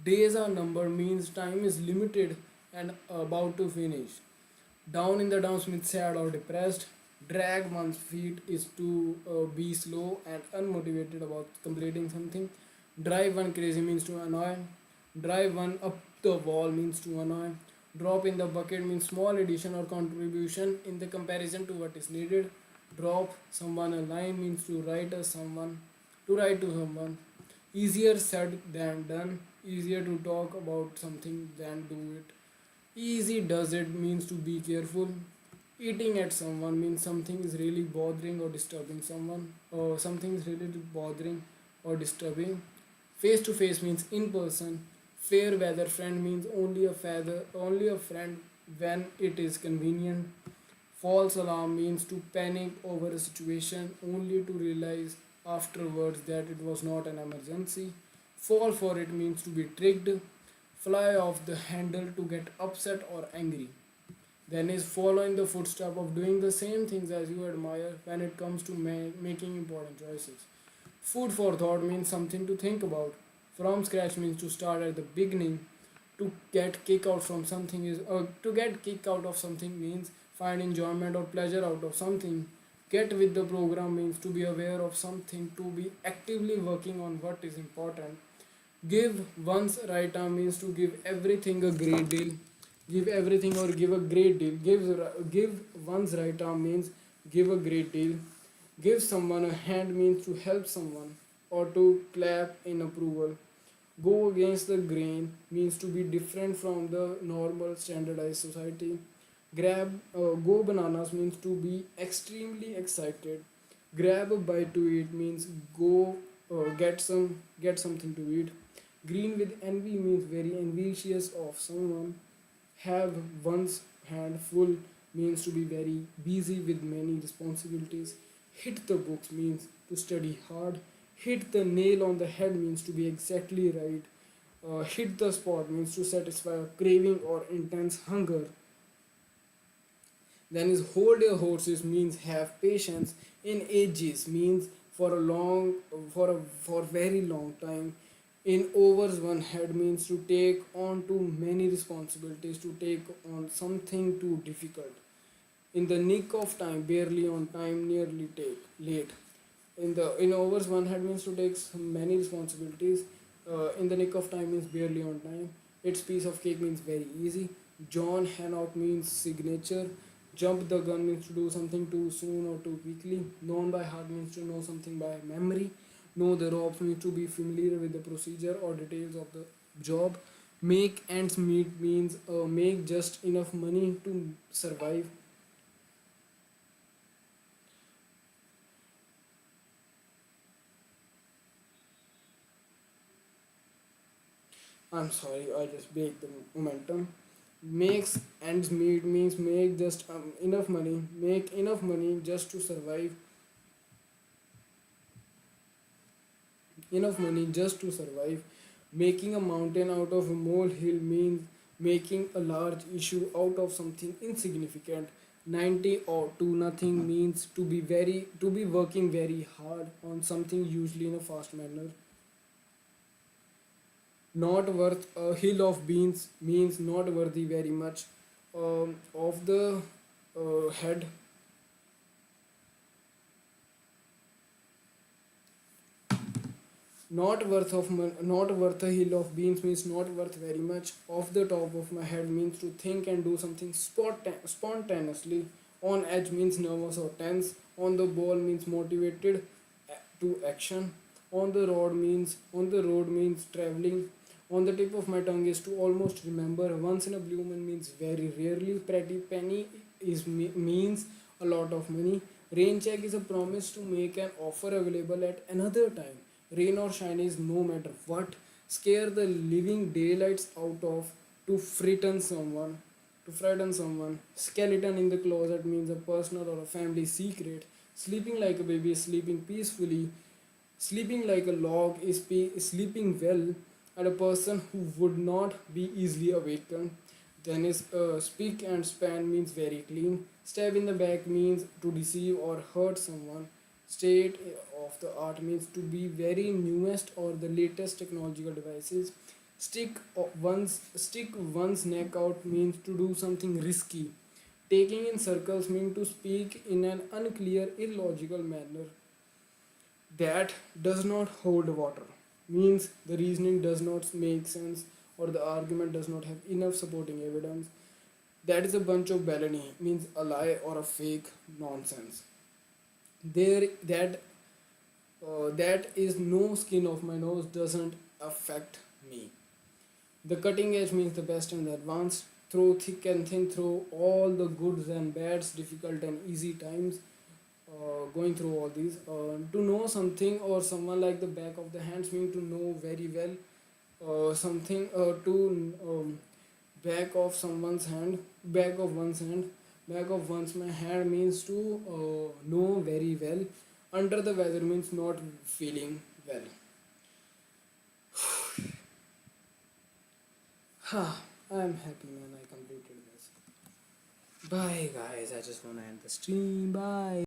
Days are numbered means time is limited and about to finish. Down in the dumps means sad or depressed. Drag one's feet is to be slow and unmotivated about completing something. Drive one crazy means to annoy. Drive one up the wall means to annoy. Drop in the bucket means small addition or contribution in the comparison to what is needed. Drop someone a line means to write to someone. Easier said than done. Easier to talk about something than do it. Easy does it means to be careful. Eating at someone means something is really bothering or disturbing someone, or something is really bothering or disturbing. Face to face means in person. Fair weather friend means only a friend when it is convenient. False alarm means to panic over a situation only to realize afterwards that it was not an emergency. Fall for it means to be tricked. Fly off the handle to get upset or angry. Then is following the footstep of doing the same things as you admire when it comes to making important choices. Food for thought means something to think about. From scratch means to start at the beginning. To get kick out of something means find enjoyment or pleasure out of something. Get with the program means to be aware of something, to be actively working on what is important. Give one's right arm means to give everything a great deal. Give everything or give a great deal. Give one's right arm means give a great deal. Give someone a hand means to help someone or to clap in approval. Go against the grain means to be different from the normal standardized society. Go bananas means to be extremely excited. Grab a bite to eat means go get something to eat. Green with envy means very envious of someone. Have one's hand full means to be very busy with many responsibilities. Hit the books means to study hard. Hit the nail on the head means to be exactly right. Hit the spot means to satisfy a craving or intense hunger. Then is hold your horses means have patience. In ages means for very long time. In overs one head means to take on too many responsibilities, to take on something too difficult. In the nick of time, barely on time, nearly take late. In overs one head means to take many responsibilities. In the nick of time means barely on time. Its piece of cake means very easy. John Hancock means signature. Jump the gun means to do something too soon or too quickly. Known by heart means to know something by memory. Know the ropes means to be familiar with the procedure or details of the job. Make ends meet means make just enough money to survive. I'm sorry, I just break the momentum. Makes ends meet means make just enough money. Make enough money just to survive. Enough money just to survive. Making a mountain out of a molehill means making a large issue out of something insignificant. 90 or to nothing means to be working very hard on something usually in a fast manner. Not worth a hill of beans means not worthy very much of the head. Not worth a hill of beans means not worth very much. Off the top of my head means to think and do something spontaneously. On edge means nervous or tense. On the ball means motivated to action. On the road means traveling. On the tip of my tongue is to almost remember. Once in a blue moon means very rarely. Pretty penny means a lot of money. Rain check is a promise to make an offer available at another time. Rain or shine is no matter what. Scare the living daylights out of. To frighten someone. To frighten someone. Skeleton in the closet means a personal or a family secret. Sleeping like a baby is sleeping peacefully. Sleeping like a log is sleeping well, and a person who would not be easily awakened. Then is speak and span means very clean. Stab in the back means to deceive or hurt someone. State of the art means to be very newest or the latest technological devices. Stick one's neck out means to do something risky. Taking in circles means to speak in an unclear, illogical manner that does not hold water, means the reasoning does not make sense or the argument does not have enough supporting evidence. That is a bunch of baloney, means a lie or a fake nonsense. There that is no skin of my nose doesn't affect me. The cutting edge means the best and the advanced, through thick and thin, through all the goods and bads, difficult and easy times, going through all these. To know something or someone like the back of the hands mean to know very well. Something to back of someone's hand, back of one's hand, back of one's my hand means to know very well. Under the weather means not feeling well. I'm happy, man. I completed this. Bye, guys. I just want to end the stream. Bye.